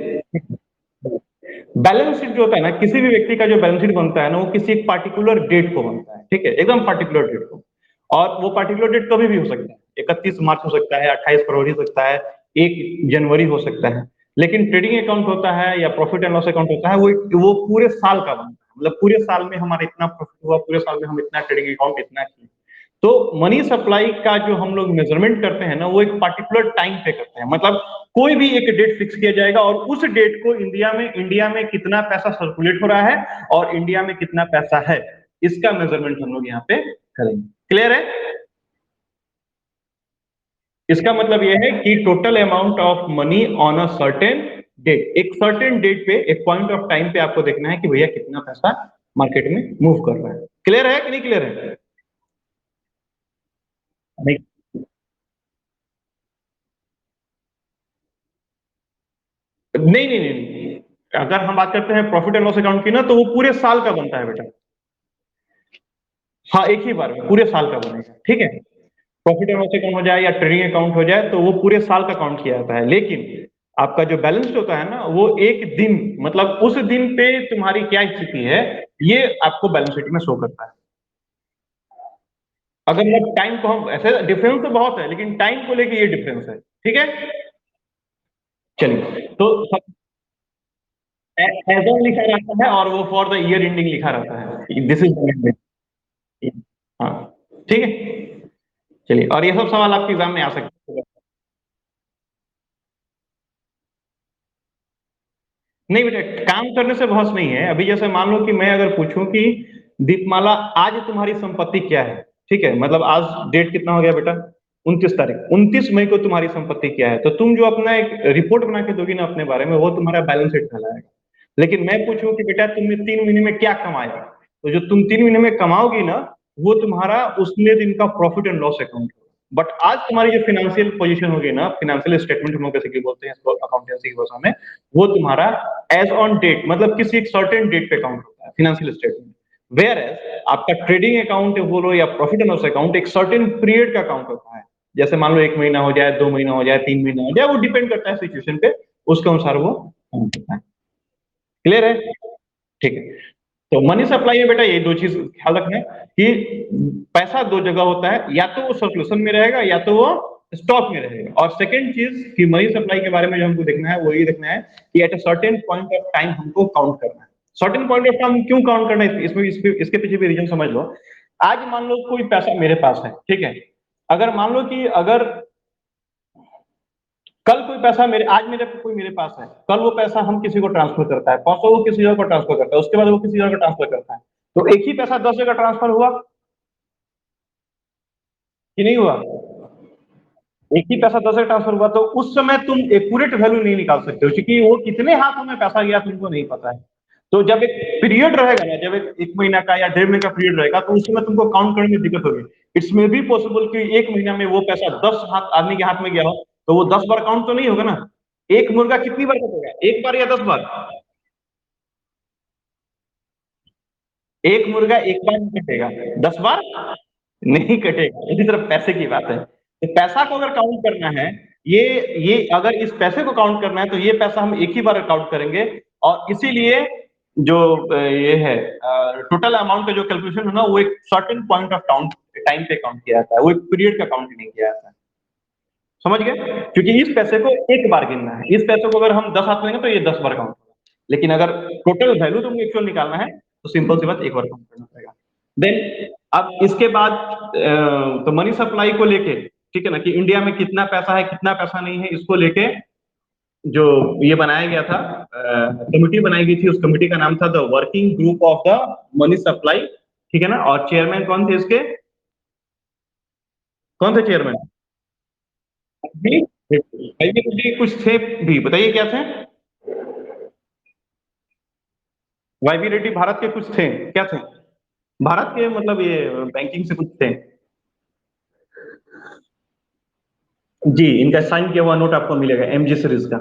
बैलेंस शीट जो होता है ना, किसी भी व्यक्ति का जो बैलेंस शीट बनता है ना, वो किसी एक पार्टिकुलर डेट को बनता है, ठीक है, एकदम पार्टिकुलर डेट को। और वो पार्टिकुलर डेट कभी भी हो सकता है, 31 मार्च हो सकता है, 28 फरवरी हो सकता है, 1 जनवरी हो सकता है। लेकिन ट्रेडिंग अकाउंट होता है या प्रॉफिट एंड लॉस अकाउंट होता है, वो पूरे साल का बनता है, मतलब पूरे साल में हमारा इतना प्रॉफिट हुआ, पूरे साल में हम इतना ट्रेडिंग अकाउंट इतना किए। तो मनी सप्लाई का जो हम लोग मेजरमेंट करते हैं ना, वो एक पर्टिकुलर टाइम पे करते हैं, मतलब कोई भी एक डेट फिक्स किया जाएगा और उस डेट को इंडिया में कितना पैसा सर्कुलेट हो रहा है और इंडिया में कितना पैसा है, इसका मेजरमेंट हम लोग यहाँ पे करेंगे। क्लियर है? इसका मतलब यह है कि total amount of money on a certain date, एक सर्टेन डेट पे, एक पॉइंट ऑफ टाइम पे आपको देखना है कि भैया कितना पैसा मार्केट में मूव कर रहा है। क्लियर है कि नहीं क्लियर है? नहीं नहीं नहीं नहीं नहीं। अगर हम बात करते हैं प्रॉफिट एंड लॉस अकाउंट की ना, तो वो पूरे साल का बनता है बेटा। हाँ, एक ही बार में पूरे साल का बनेगा, ठीक है। प्रॉफिट एंड लॉस अकाउंट हो जाए या ट्रेडिंग अकाउंट हो जाए, तो वो पूरे साल का काउंट किया जाता है। लेकिन आपका जो बैलेंस होता है ना, वो एक दिन, मतलब उस दिन पे तुम्हारी क्या स्थिति है, ये आपको बैलेंस शीट में शो करता है। अगर मतलब टाइम को हम ऐसे, डिफरेंस तो बहुत है, लेकिन टाइम को लेके ये डिफरेंस है, ठीक है। चलिए, तो एज ऑन लिखा रहता है, और वो फॉर द ईयर एंडिंग लिखा रहता है, दिस इज। हाँ, ठीक है। चलिए, और ये सब सवाल आपके एग्जाम में आ सकते हैं। नहीं बेटा, काम करने से बहस नहीं है। अभी जैसे मान लो कि मैं अगर पूछूं कि दीपमाला, आज तुम्हारी संपत्ति क्या है, ठीक है, मतलब आज डेट कितना हो गया बेटा, 29 तारीख, 29 मई को तुम्हारी संपत्ति क्या है, तो तुम जो अपना एक रिपोर्ट बना के दोगी ना अपने बारे में, वो तुम्हारा बैलेंस शीट कहलाएगा। लेकिन मैं पूछूं कि बेटा तुमने 3 महीने में क्या कमाया, तो जो तुम 3 महीने में कमाओगी ना, वो तुम्हारा उतने दिन का profit and loss account. But आज तुम्हारी जो फाइनेंशियल पोजीशन होगी ना, फाइनेंशियल स्टेटमेंट हम लोग बेसिकली बोलते हैं इसको अकाउंटेंसी की भाषा में, वो तुम्हारा एज ऑन डेट, मतलब किसी एक सर्टेन डेट पे अकाउंट होता है फाइनेंशियल स्टेटमेंट। वेयर एज आपका ट्रेडिंग अकाउंट बोलो या प्रॉफिट एंड लॉस अकाउंट, एक सर्टेन पीरियड का अकाउंट होता है। जैसे मान लो 1 महीना हो जाए, 2 महीना हो जाए, 3 महीना हो जाए, वो डिपेंड करता है सिचुएशन पे, उसके अनुसार वो account होता है। क्लियर है? ठीक है। तो मनी सप्लाई में बेटा ये दो चीज ख्याल रखना है कि पैसा दो जगह होता है, या तो वो सर्कुलेशन में रहेगा या तो वो स्टॉक में रहेगा। और सेकंड चीज कि मनी सप्लाई के बारे में जो हमको देखना है वो ये देखना है कि at a certain point of time हमको काउंट करना है। सर्टेन पॉइंट ऑफ टाइम क्यों काउंट करना है, इसमें इसके पीछे भी रीजन समझ लो। आज मान लो कोई पैसा मेरे पास है, ठीक है। अगर मान लो कि अगर कल कोई पैसा मेरे, आज मेरे कोई मेरे पास है, कल वो पैसा हम किसी को ट्रांसफर करता है, परसों वो किसी और को ट्रांसफर करता है, उसके बाद वो किसी और को ट्रांसफर करता है, तो एक ही पैसा 10 जगह ट्रांसफर हुआ कि नहीं हुआ? एक ही पैसा 10 जगह ट्रांसफर हुआ, तो उस समय तुम एक्यूरेट वैल्यू नहीं निकाल सकते हो, क्योंकि वो कितने हाथों में पैसा गया तुमको नहीं पता है। तो जब एक पीरियड रहेगा ना, जब एक महीना का या 1.5 महीने का पीरियड रहेगा, तो उस समय तुमको काउंट करने में दिक्कत होगी। इट्स में भी पॉसिबल कि एक महीना में वो पैसा 10 हाथ आदमी के हाथ में गया हो, तो वो 10 बार काउंट तो नहीं होगा ना। एक मुर्गा कितनी बार कटेगा, एक बार या 10 बार? एक मुर्गा एक बार नहीं कटेगा, 10 बार नहीं कटेगा। इसी तरह पैसे की बात है, तो पैसा को अगर काउंट करना है, ये ये अगर इस पैसे को काउंट करना है, तो ये पैसा हम एक ही बार काउंट करेंगे। और इसीलिए जो ये है टोटल अमाउंट का जो कैलकुलेशन है ना, वो एक certain point of count time पे काउंट किया जाता है, वो एक पीरियड का काउंट नहीं किया जाता है। समझ गए? क्योंकि इस पैसे को एक बार गिनना है, इस पैसे को अगर हम 10 हाथ लेंगे तो ये 10 बार काउंट होगा। लेकिन अगर टोटल वैल्यू तुमको एक्चुअल निकालना है, तो सिंपल सी बात, एक बार काउंट करना पड़ेगा। देन अब इसके बाद तो मनी सप्लाई को लेके, ठीक है ना, कि इंडिया में कितना पैसा है कितना पैसा नहीं है, इसको लेके जो ये बनाया गया था, कमिटी बनाई गई थी, उस कमिटी का नाम था the working group of the money supply, ठीक है ना। और चेयरमैन कौन थे इसके, कौन थे चेयरमैन? कुछ थे भी, बताइए क्या थे? वाईबी रेड्डी भारत के कुछ थे, क्या थे? भारत के, मतलब ये बैंकिंग से कुछ थे। जी, इनका साइन किया हुआ नोट आपको मिलेगा एमजी सीरीज का।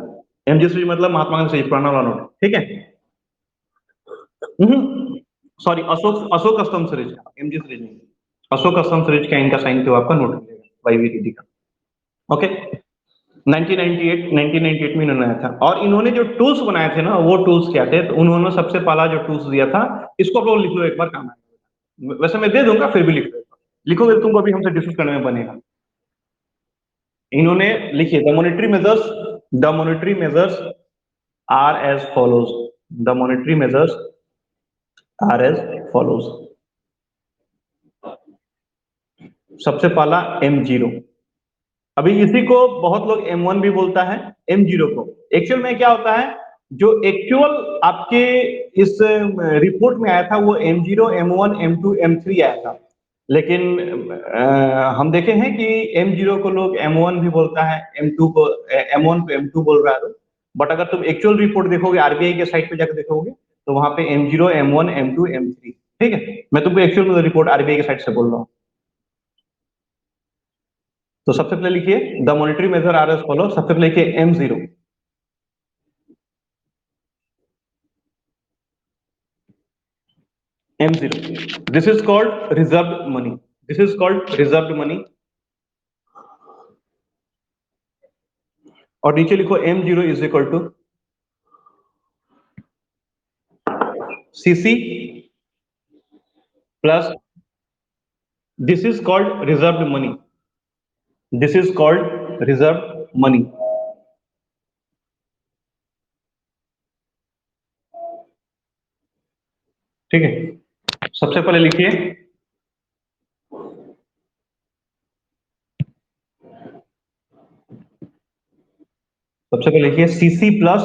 एमजी सीरीज मतलब महात्मा गांधी सीरीज, पुराना वाला नोट, ठीक है। सॉरी, अशोक अशोक स्तंभ सीरीज का, एमजी सीरीज नहीं। अशोक स्तंभ सीरीज का इनका साइन किया हुआ आपका नोट मिलेगा, वाईवी रेड्डी का। ओके। 1998 1998 में इन्होंने आया था। और इन्होंने जो टूल्स बनाए थे ना, वो टूल्स क्या थे, तो उन्होंने सबसे पहला जो टूल्स दिया था, इसको आप लोग लिख लो एक बार, काम आएगा। वैसे मैं दे दूंगा, फिर भी लिख लो, लिखोगे तो तुमको अभी हमसे डिस्कस करने में बनेगा। इन्होंने लिखिए, the monetary measures are as follows. The monetary measures are as follows. सबसे पहला M0। अभी इसी को बहुत लोग M1 भी बोलता है, M0 को एक्चुअल में क्या होता है, जो एक्चुअल आपके इस रिपोर्ट में आया था, वो M0 M1 M2 M3 आया था। लेकिन हम देखे हैं कि M0 को लोग M1 भी बोलता है, M2 को M1 को M2 बोल रहा है। बट अगर तुम एक्चुअल रिपोर्ट देखोगे, आरबीआई के साइट पे जाकर देखोगे, तो वहां पे M0 M1 M2 M3 ठीक है, मैं तुमको एक्चुअल में रिपोर्ट आरबीआई की साइड से बोल रहा हूँ। तो सबसे पहले लिखिए the monetary measure are as follow, सबसे पहले लिखिए M0। M0, this is called reserved money. This is called reserved money. और नीचे लिखो M0 is equal to CC plus, this is called reserved money, this is called reserve money. ठीक है, सबसे पहले लिखिए CC plus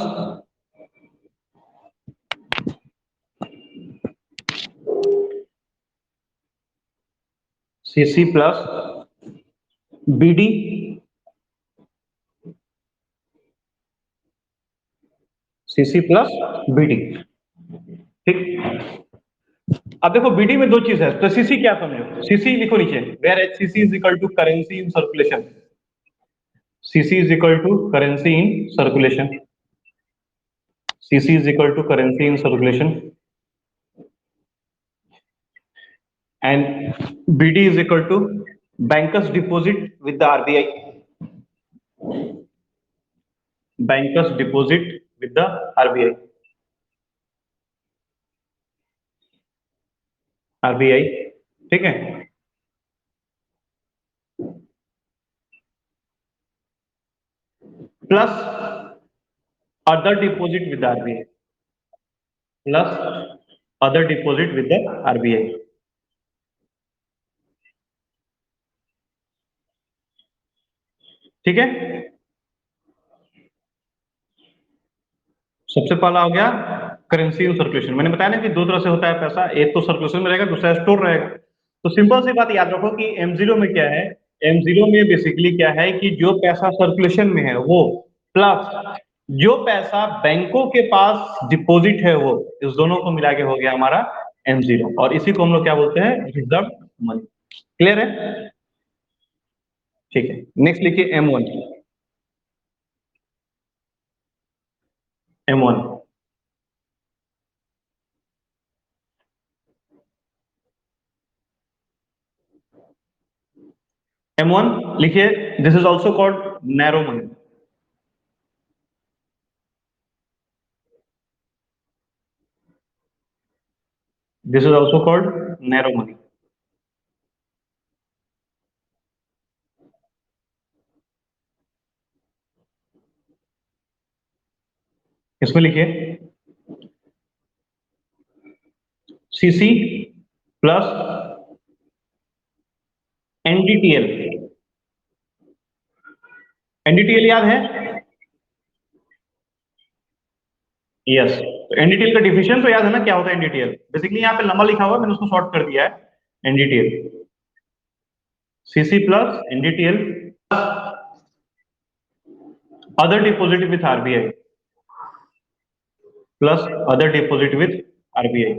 CC plus BD CC plus BD। ठीक, अब देखो BD में दो चीज है, तो CC क्या समझो, CC लिखो नीचे, where H CC is equal to currency in circulation, CC is equal to currency in circulation. CC is equal to currency in circulation, and BD is equal to bankers deposit with the RBI. Bankers deposit with the RBI. RBI, ठीक है। Plus other deposit with RBI, plus other deposit with the RBI। ठीक है, सबसे पहला हो गया currency in circulation. मैंने बताया ना कि दो तरह से होता है पैसा, एक तो सर्कुलेशन में रहेगा, दूसरा स्टोर रहेगा। तो सिंपल सी बात याद रखो कि M0 में क्या है, M0 में बेसिकली क्या है कि जो पैसा सर्कुलेशन में है वो, प्लस जो पैसा बैंकों के पास डिपॉजिट है वो, इस दोनों को मिला के हो गया हमारा M0, और इसी को हम लोग क्या बोलते हैं, रिजर्व मनी। क्लियर है? ठीक है, नेक्स्ट लिखिए M1। M1, M1 लिखिए, this is also called narrow money. This is also called narrow money. इसमें लिखिए CC प्लस NDTL। NDTL याद है? यस, तो NDTL का डिफिनेशन तो याद है ना, क्या होता है NDTL? बेसिकली यहाँ पे लंबा लिखा हुआ है, मैंने उसको शॉर्ट कर दिया है। NDTL, CC plus NDTL other deposit with RBI, plus other deposit with RBI।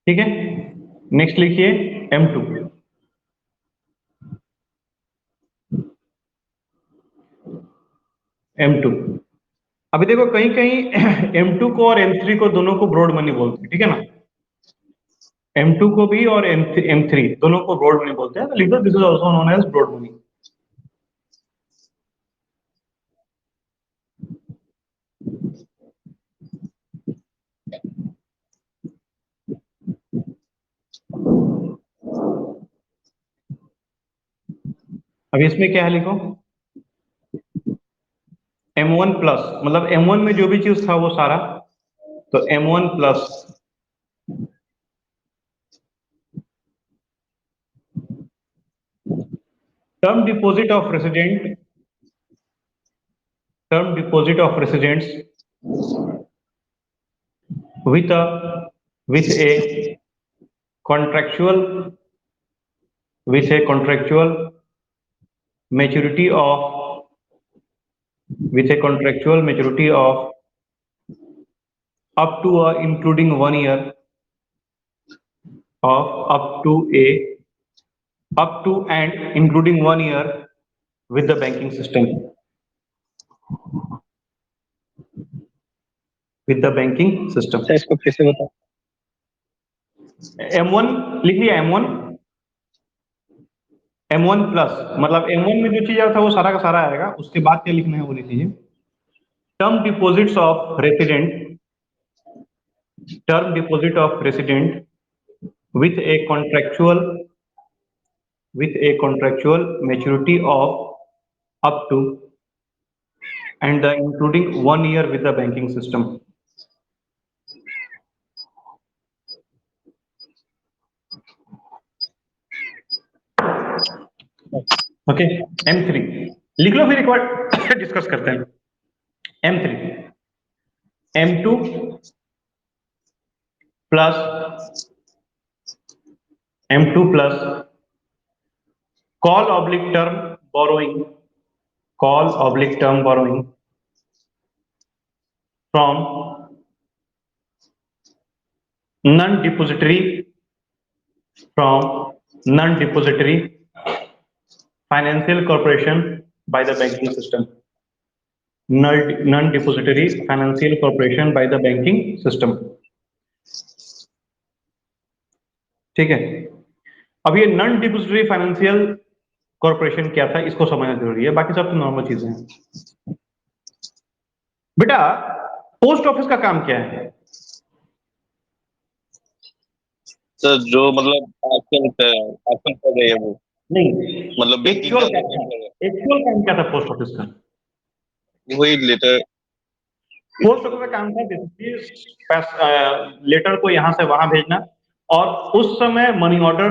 ठीक है, नेक्स्ट लिखिए M2। M2, अभी देखो कहीं कहीं M2 को और M3 को दोनों को ब्रॉड मनी बोलते हैं, ठीक है ना। M2 को भी और M3 दोनों को ब्रॉड मनी बोलते हैं, तो लिख दो this is also known as broad money. अभी इसमें क्या है लिखो, M1 प्लस, मतलब M1 में जो भी चीज था वो सारा, तो M1 plus term deposit of resident, term deposit of residents with a with a contractual with a contractual maturity of up to including 1 year of up to and including 1 year with the banking system. With the banking system. इसको फिर से बताओ। M1 लिख लिया, M1 plus मतलब M1 में जो चीज आया था वो सारा का सारा आएगा, उसके बाद क्या लिखना है वो लिख लीजिए। Term deposits of resident with a contractual maturity of up to and including 1 year with the banking system. Okay, M3 लिख लो, फिर एक बार डिस्कस करते हैं। M3 M2 plus call oblique term borrowing from non-depository financial corporation by the banking system. Non-depository financial corporation by the banking system. ठीक है, अब ये non depository financial corporation क्या था इसको समझना जरूरी है, बाकी सब तो नॉर्मल चीजें हैं। बेटा पोस्ट ऑफिस का काम क्या है? सर जो मतलब आजकल कर रही है वो नहीं, मतलब एक्चुअल काम क्या था पोस्ट ऑफिस का? वही लेटर। पोस्ट ऑफिस का काम था लेटर को यहाँ से वहां भेजना, और उस समय मनी ऑर्डर,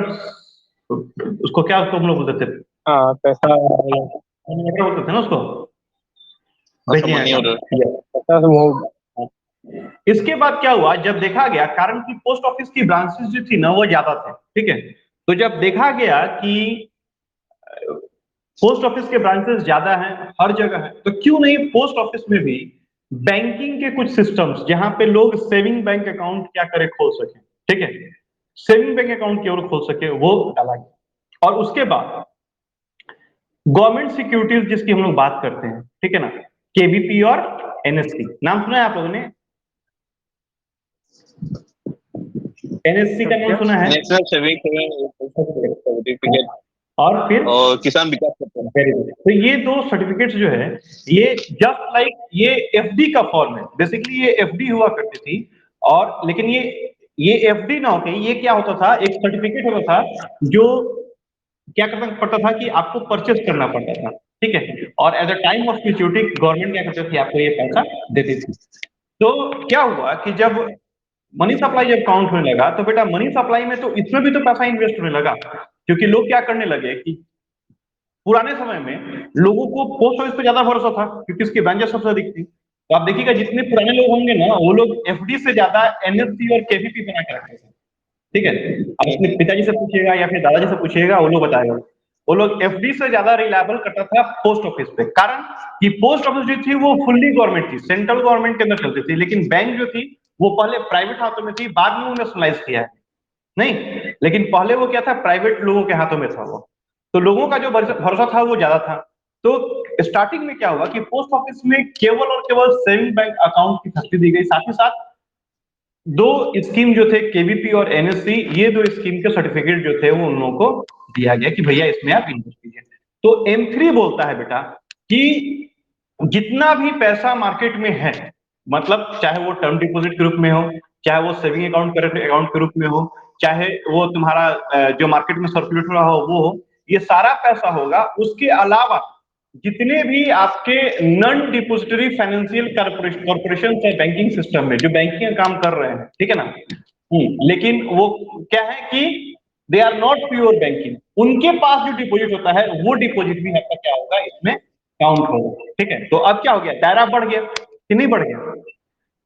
उसको क्या हम लोग बोलते थे? हाँ, पैसा मनी ऑर्डर बोलते थे ना उसको। Money order. पैसा वो। इसके बाद क्या हुआ, जब देखा गया, कारण कि पोस्ट ऑफिस की ब्रांचेस जो थी ना वो ज्यादा थे, ठीक है, तो जब देखा गया कि पोस्ट ऑफिस के ब्रांचेस ज्यादा हैं, हर जगह है, तो क्यों नहीं पोस्ट ऑफिस में भी बैंकिंग के कुछ सिस्टम्स जहां पे लोग सेविंग बैंक अकाउंट क्या करे खोल सके, ठीक है, सेविंग बैंक अकाउंट की ओर खोल सके, वो डाला गया। और उसके बाद गवर्नमेंट सिक्योरिटीज जिसकी हम लोग बात करते हैं, ठीक है ना, केवीपी और एनएससी, नाम सुना है आप लोगों ने? एनएससी का नाम सुना है? National saving certificate. और फिर किसान विकास पत्र। तो ये दो सर्टिफिकेट्स जो है, ये जस्ट लाइक ये एफडी का फॉर्म है, बेसिकली ये एफडी हुआ करती थी, और लेकिन ये एफडी ना होके ये क्या होता था, एक सर्टिफिकेट होता था जो क्या करना पड़ता था कि आपको परचेस करना पड़ता था, ठीक है, और at the time of maturity government क्या करती थी, आपको ये पैसा देती थी। तो क्या हुआ कि जब मनी सप्लाई जब काउंट होने लगा, तो बेटा मनी सप्लाई में तो इसमें भी तो पैसा इन्वेस्ट होने लगा, क्योंकि लोग क्या करने लगे कि पुराने समय में लोगों को पोस्ट ऑफिस पे ज्यादा भरोसा था क्योंकि इसकी ब्रांचेस सबसे अधिक थी। तो आप देखिएगा जितने पुराने लोग होंगे ना, वो लोग एफडी से ज्यादा एनएससी और केवीपी बना के रखते थे, ठीक है। अब अपने पिताजी से पूछिएगा या फिर दादाजी से पूछिएगा, वो लोग बताएगा, वो लोग एफडी से ज्यादा रिलायबल करता था पोस्ट ऑफिस पे, कारण कि पोस्ट ऑफिस जो थी वो फुल्ली गवर्नमेंट थी, सेंट्रल गवर्नमेंट के अंदर चलती थी, लेकिन बैंक जो थी वो पहले प्राइवेट हाथों में थी, बाद में उन्हें नेशनलाइज किया है, नहीं, लेकिन पहले वो क्या था, प्राइवेट लोगों के हाथों में था वो, तो लोगों का जो भरोसा था वो ज्यादा था। तो स्टार्टिंग में क्या हुआ कि पोस्ट ऑफिस में केवल और केवल सेविंग बैंक अकाउंट की फैसिलिटी दी गई, साथ ही साथ दो स्कीम जो थे केवीपी और एनएससी, ये दो स्कीम के सर्टिफिकेट जो थे वो उन लोगों को दिया गया कि भैया इसमें आप इन्वेस्ट कीजिए। तो M3 बोलता है बेटा कि जितना भी पैसा मार्केट में है, मतलब चाहे वो टर्म डिपॉजिट के रूप में हो, चाहे वो सेविंग अकाउंट करंट अकाउंट के रूप में हो, चाहे वो तुम्हारा जो मार्केट में सर्कुलेट हो रहा हो वो हो, ये सारा पैसा होगा। उसके अलावा जितने भी आपके नॉन डिपोजिटरी फाइनेंशियल कॉर्पोरेशन है बैंकिंग सिस्टम में, जो बैंकिंग का काम कर रहे हैं, ठीक है ना, लेकिन वो क्या है कि they are not pure banking, उनके पास जो डिपॉजिट होता है वो डिपॉजिट भी आपका क्या होगा, इसमें काउंट होगा, ठीक है। तो अब क्या हो गया, दायरा बढ़ गया कि नहीं बढ़ गया,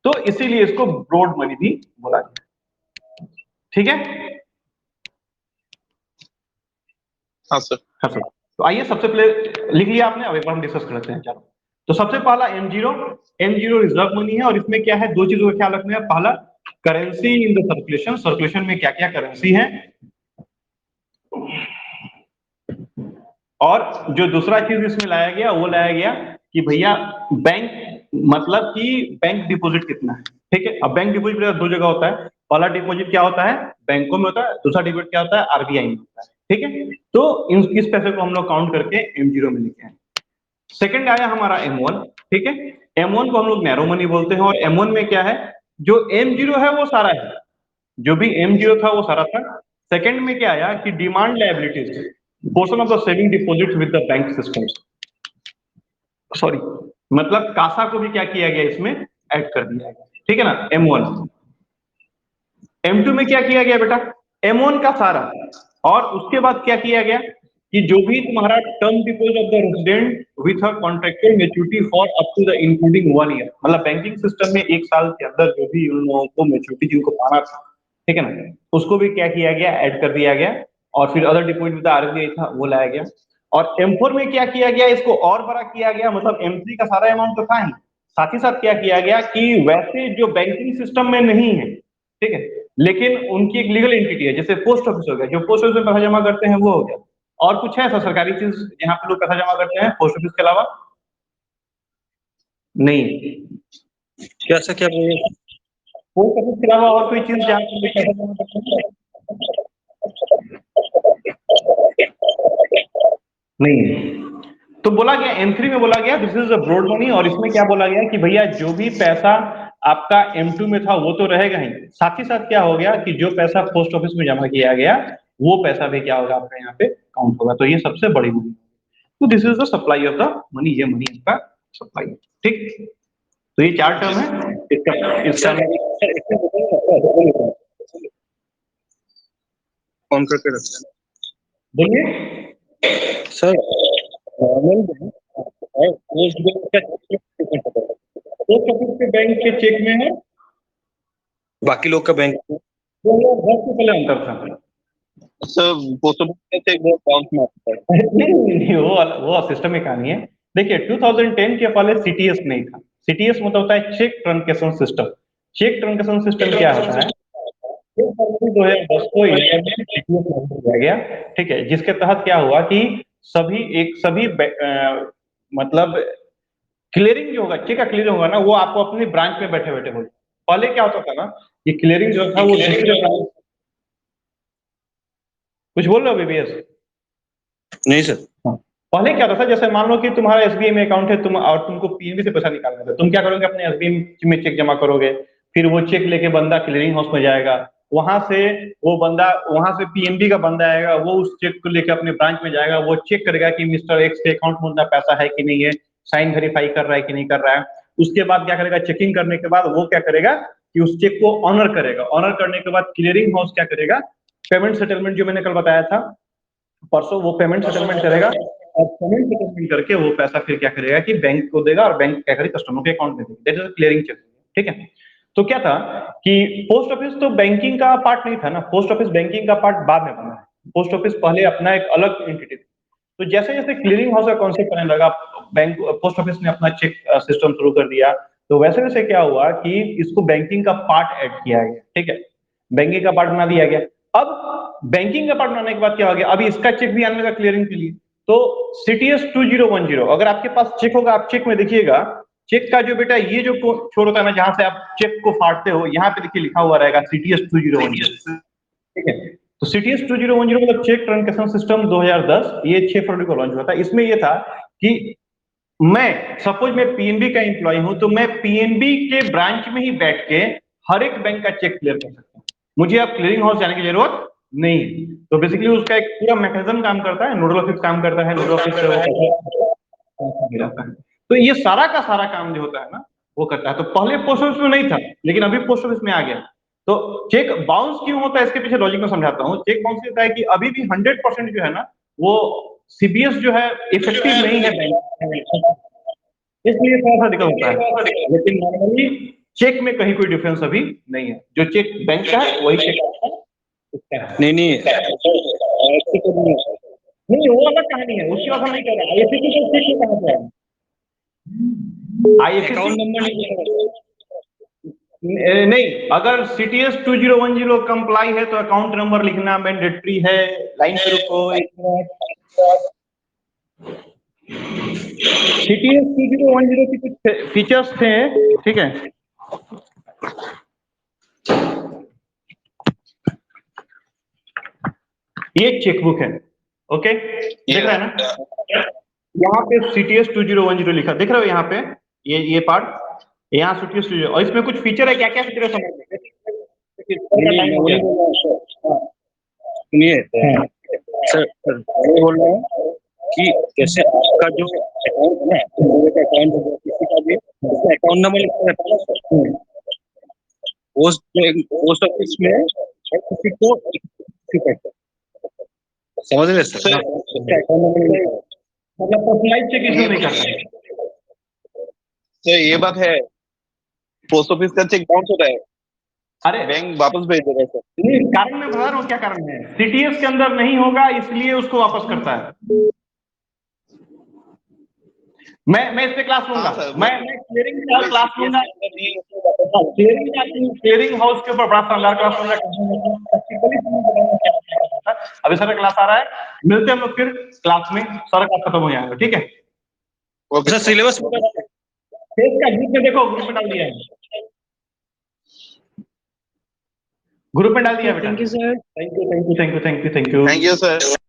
तो इसीलिए इसको ब्रॉड मनी भी बोला गया, ठीक है। हाँ सर। हाँ सर। तो आइए सबसे पहले लिख लिया आपने, अब एक बार हम डिस्कस करते हैं। चलो, तो सबसे पहला M0 रिजर्व मनी है, और इसमें क्या है, दो चीजों का ख्याल रखना है। पहला, currency in the circulation, circulation में क्या क्या करेंसी है, और जो दूसरा चीज इसमें लाया गया वो लाया गया कि भैया बैंक, मतलब कि बैंक डिपॉजिट कितना है। ठीक है, अब बैंक डिपॉजिट दो जगह होता है। पहला डिपॉजिट क्या होता है, बैंकों में होता है, दूसरा डिपॉजिट क्या होता है, आरबीआई में होता है। ठीक है, तो इस पैसे को हम लोग काउंट करके M0 में लिखे हैं। सेकंड आया हमारा M1। ठीक है, M1 को हम लोग नैरो मनी बोलते हैं, और M1 में क्या है, जो M0 है वो सारा है, जो भी M0 था वो सारा था। सेकंड में क्या आया कि demand liabilities, portion of the saving deposit with the bank system, sorry, मतलब कासा को भी क्या किया गया, इसमें ऐड कर दिया गया। ठीक है ना, M1। M2 में क्या किया गया बेटा, M1 का सारा, और उसके बाद क्या किया गया कि जो भी तुम्हारा term deposit of the resident with a contractual maturity for up to the including 1 year, मतलब बैंकिंग सिस्टम में एक साल के अंदर जो भी उन लोगों को मैच्योरिटी जिनको पाना था, ठीक है ना, उसको भी क्या किया गया, ऐड कर दिया गया। और फिर अदर डिपॉजिट विद आरबीआई था वो लाया गया। और M4 में क्या किया गया, इसको और बड़ा किया गया, मतलब M3 का सारा अमाउंट तो था ही, साथ ही साथ क्या किया गया कि वैसे जो बैंकिंग सिस्टम में नहीं है, ठीक है, लेकिन उनकी एक लीगल एंटिटी है, जैसे पोस्ट ऑफिस हो गया, जो पोस्ट ऑफिस में पैसा जमा करते हैं वो हो गया। और कुछ है ऐसा सरकारी चीज जहां पे लोग पैसा जमा करते हैं पोस्ट ऑफिस के अलावा? नहीं। क्या सर, क्या बोल रहे हैं? पोस्ट ऑफिस के अलावा और कोई चीज जहाँ पे लोग पैसा जमा करते हैं? नहीं। तो बोला गया M3 में, बोला गया this is a broad money, और इसमें क्या बोला गया कि भैया जो भी पैसा आपका M2 में था वो तो रहेगा ही, साथ ही साथ क्या हो गया कि जो पैसा पोस्ट ऑफिस में जमा किया गया वो पैसा भी क्या होगा, आपका यहाँ पे काउंट होगा। तो ये सबसे बड़ी मनी। तो this is the supply of the money, ये मनी इसका सप्लाई है। ठीक, तो ये चार टर्म है इसका कौन करके रखते हैं बोलिए। सर? नॉर्मल बैंक और पोस्ट बैंक का difference होता है। पोस्ट ऑफिस के बैंक के चेक में है, बाकी लोग का बैंक 2010 से पहले अंतर था। सर पोस्ट ऑफिस से एक बहुत बाउंस मारता है। नहीं, वो सिस्टम में कहानी है। देखिए 2010 के पहले सीटीएस नहीं था। सीटीएस मतलब होता है cheque truncation system. Cheque truncation system क्या होता है, 2010 को इंडिया में सीटीएस लागू किया गया। ठीक है, जिसके तहत क्या हुआ कि सभी मतलब क्लियरिंग जो होगा, चेक का क्लियरिंग होगा ना, वो आपको अपनी ब्रांच में बैठे बैठे हो। पहले क्या होता था ना, ये क्लियरिंग जो था वो दूसरे ब्रांच, कुछ बोल रहे हो बीबीएस? नहीं सर। हाँ। पहले क्या होता था, जैसे मान लो कि तुम्हारा एसबीआई में अकाउंट है, तुम और तुमको पीएनबी से पैसा निकालना है, तुम क्या करोगे, अपने एसबीआई में चेक जमा करोगे, फिर वो चेक लेके बंदा क्लियरिंग हाउस में जाएगा, वहां से वो बंदा, वहां से पीएनबी का बंदा आएगा, वो उस चेक को लेकर अपने ब्रांच में जाएगा, वो चेक करेगा कि मिस्टर एक्स के अकाउंट में उतना पैसा है कि नहीं है, साइन वेरीफाई कर रहा है कि नहीं कर रहा है। उसके बाद क्या करेगा, चेकिंग करने के बाद वो क्या करेगा कि उस चेक को ऑनर करेगा। ऑनर करने के बाद क्लियरिंग हाउस क्या करेगा, पेमेंट सेटलमेंट, जो मैंने कल बताया था परसों, वो पेमेंट सेटलमेंट करेगा, और पेमेंट सेटलमेंट करके वो पैसा फिर क्या करेगा कि बैंक को देगा, और बैंक क्या करेगा, कस्टमर के अकाउंट में देगा। That is clearing cheque. ठीक है, तो क्या था कि पोस्ट ऑफिस तो बैंकिंग का पार्ट नहीं था ना, पोस्ट ऑफिस बैंकिंग का पार्ट बाद में बना है। पोस्ट ऑफिस पहले अपना एक अलग एंटिटी थी। तो जैसे जैसे क्लियरिंग हाउस का कॉन्सेप्ट बनने लगा, बैंक पोस्ट ऑफिस ने अपना चेक सिस्टम शुरू कर दिया, तो वैसे वैसे क्या हुआ कि इसको बैंकिंग का पार्ट ऐड किया गया। ठीक है, बैंकिंग का पार्ट बना दिया गया। अब बैंकिंग का पार्ट बनाने के बाद क्या हो गया, अभी इसका चेक भी आने लगा क्लियरिंग के लिए। तो सीटीएस 2010, अगर आपके पास चेक होगा, आप चेक में देखिएगा, चेक का जो बेटा ये जो छोर होता है ना, जहां से आप चेक को फाड़ते हो, यहाँ पे देखिए लिखा हुआ रहेगा सीटीएस 2010। ठीक है, तो सीटीएस 2010 मतलब चेक ट्रांजेक्शन सिस्टम 2010, ये 6 फरवरी को लॉन्च हुआ था। इसमें ये था कि मैं सपोज मैं पीएनबी का एम्प्लॉय हूं, तो मैं पीएनबी के ब्रांच में ही बैठ के हर एक बैंक का चेक क्लियर कर सकता हूं, मुझे अब क्लियरिंग हाउस जाने की जरूरत नहीं है। तो बेसिकली उसका एक पूरा मैकेनिज्म काम करता है, नोडल ऑफिस काम करता है, नोडल ऑफिस से वो जाता है। तो ये सारा का सारा काम जो होता है ना, वो करता है। तो पहले पोस्ट ऑफिस में नहीं था, लेकिन अभी पोस्ट ऑफिस में आ गया। तो चेक बाउंस क्यों होता है, इसके पीछे लॉजिक में समझाता हूँ। चेक बाउंस होता है कि अभी भी 100% जो है ना, वो सीबीएस जो है इफेक्टिव नहीं है बैंक, इसलिए थोड़ा सा दिक्कत होता है। लेकिन नॉर्मली चेक में कहीं कोई डिफरेंस अभी नहीं है, जो चेक बैंक का है वही चेक इसका है। नहीं नहीं, ऐसे तो नहीं है। नहीं, वो अलग कहानी है, उसकी बात हम नहीं कर रहे। आईएफएससी का सीट कहाँ पे है? आईएफएससी अकाउंट नंबर नहीं लिखा है। नहीं, अगर CTS 2010 कंप्लाई है तो अकाउंट नंबर लिखना मैंडेटरी है। लाइन पे रुको एक मिनट। CTS 2010 की कुछ फीचर्स थे, ठीक है। ये एक चेकबुक है, ओके, देख रहे हैं ना? यहाँ पे CTS 2010 लिखा दिख रहा है यहाँ पे, ये पार्ट, यहाँ CTS 2010, और इसमें कुछ फीचर है, क्या क्या फीचर है समझ में? सुनिए सर, मैं बोल रहा हूँ कि जैसे आपका जो अकाउंट है ना, मेरे का अकाउंट है, किसी का भी उसमें अकाउंट नंबर लिखा रहता है ना सर, पोस्ट ऑफिस में हर किसी को समझ रहे सर? सर, उसका अकाउंट नंबर नहीं लिखा है। मतलब पर्सनलाइज चेक इसमें नहीं करते। सर ये बात है, पोस्ट ऑफिस का चेक बाउंस होता है, अरे बैंक वापस भेज देगा सर। नहीं, कारण मैं बता रहा हूँ क्या कारण है। CTS के अंदर नहीं होगा इसलिए उसको वापस करता है। मैं इस पे क्लास लूंगा, हाँ सर, मैं क्लियरिंग का क्लास लूंगा, क्लियरिंग हाउस के ऊपर बड़ा शानदार क्लास लूंगा। अभी सर का क्लास आ रहा है, मिलते हैं हम लोग फिर क्लास में, सर का खत्म हो जाएगा, ठीक है। ओके सर सिलेबस इसका ग्रुप में देखो, ग्रुप में डाल दिया है, ग्रुप में डाल दिया बेटा। Thank you sir. Thank you, thank you, thank you, thank you, thank you. Thank you sir.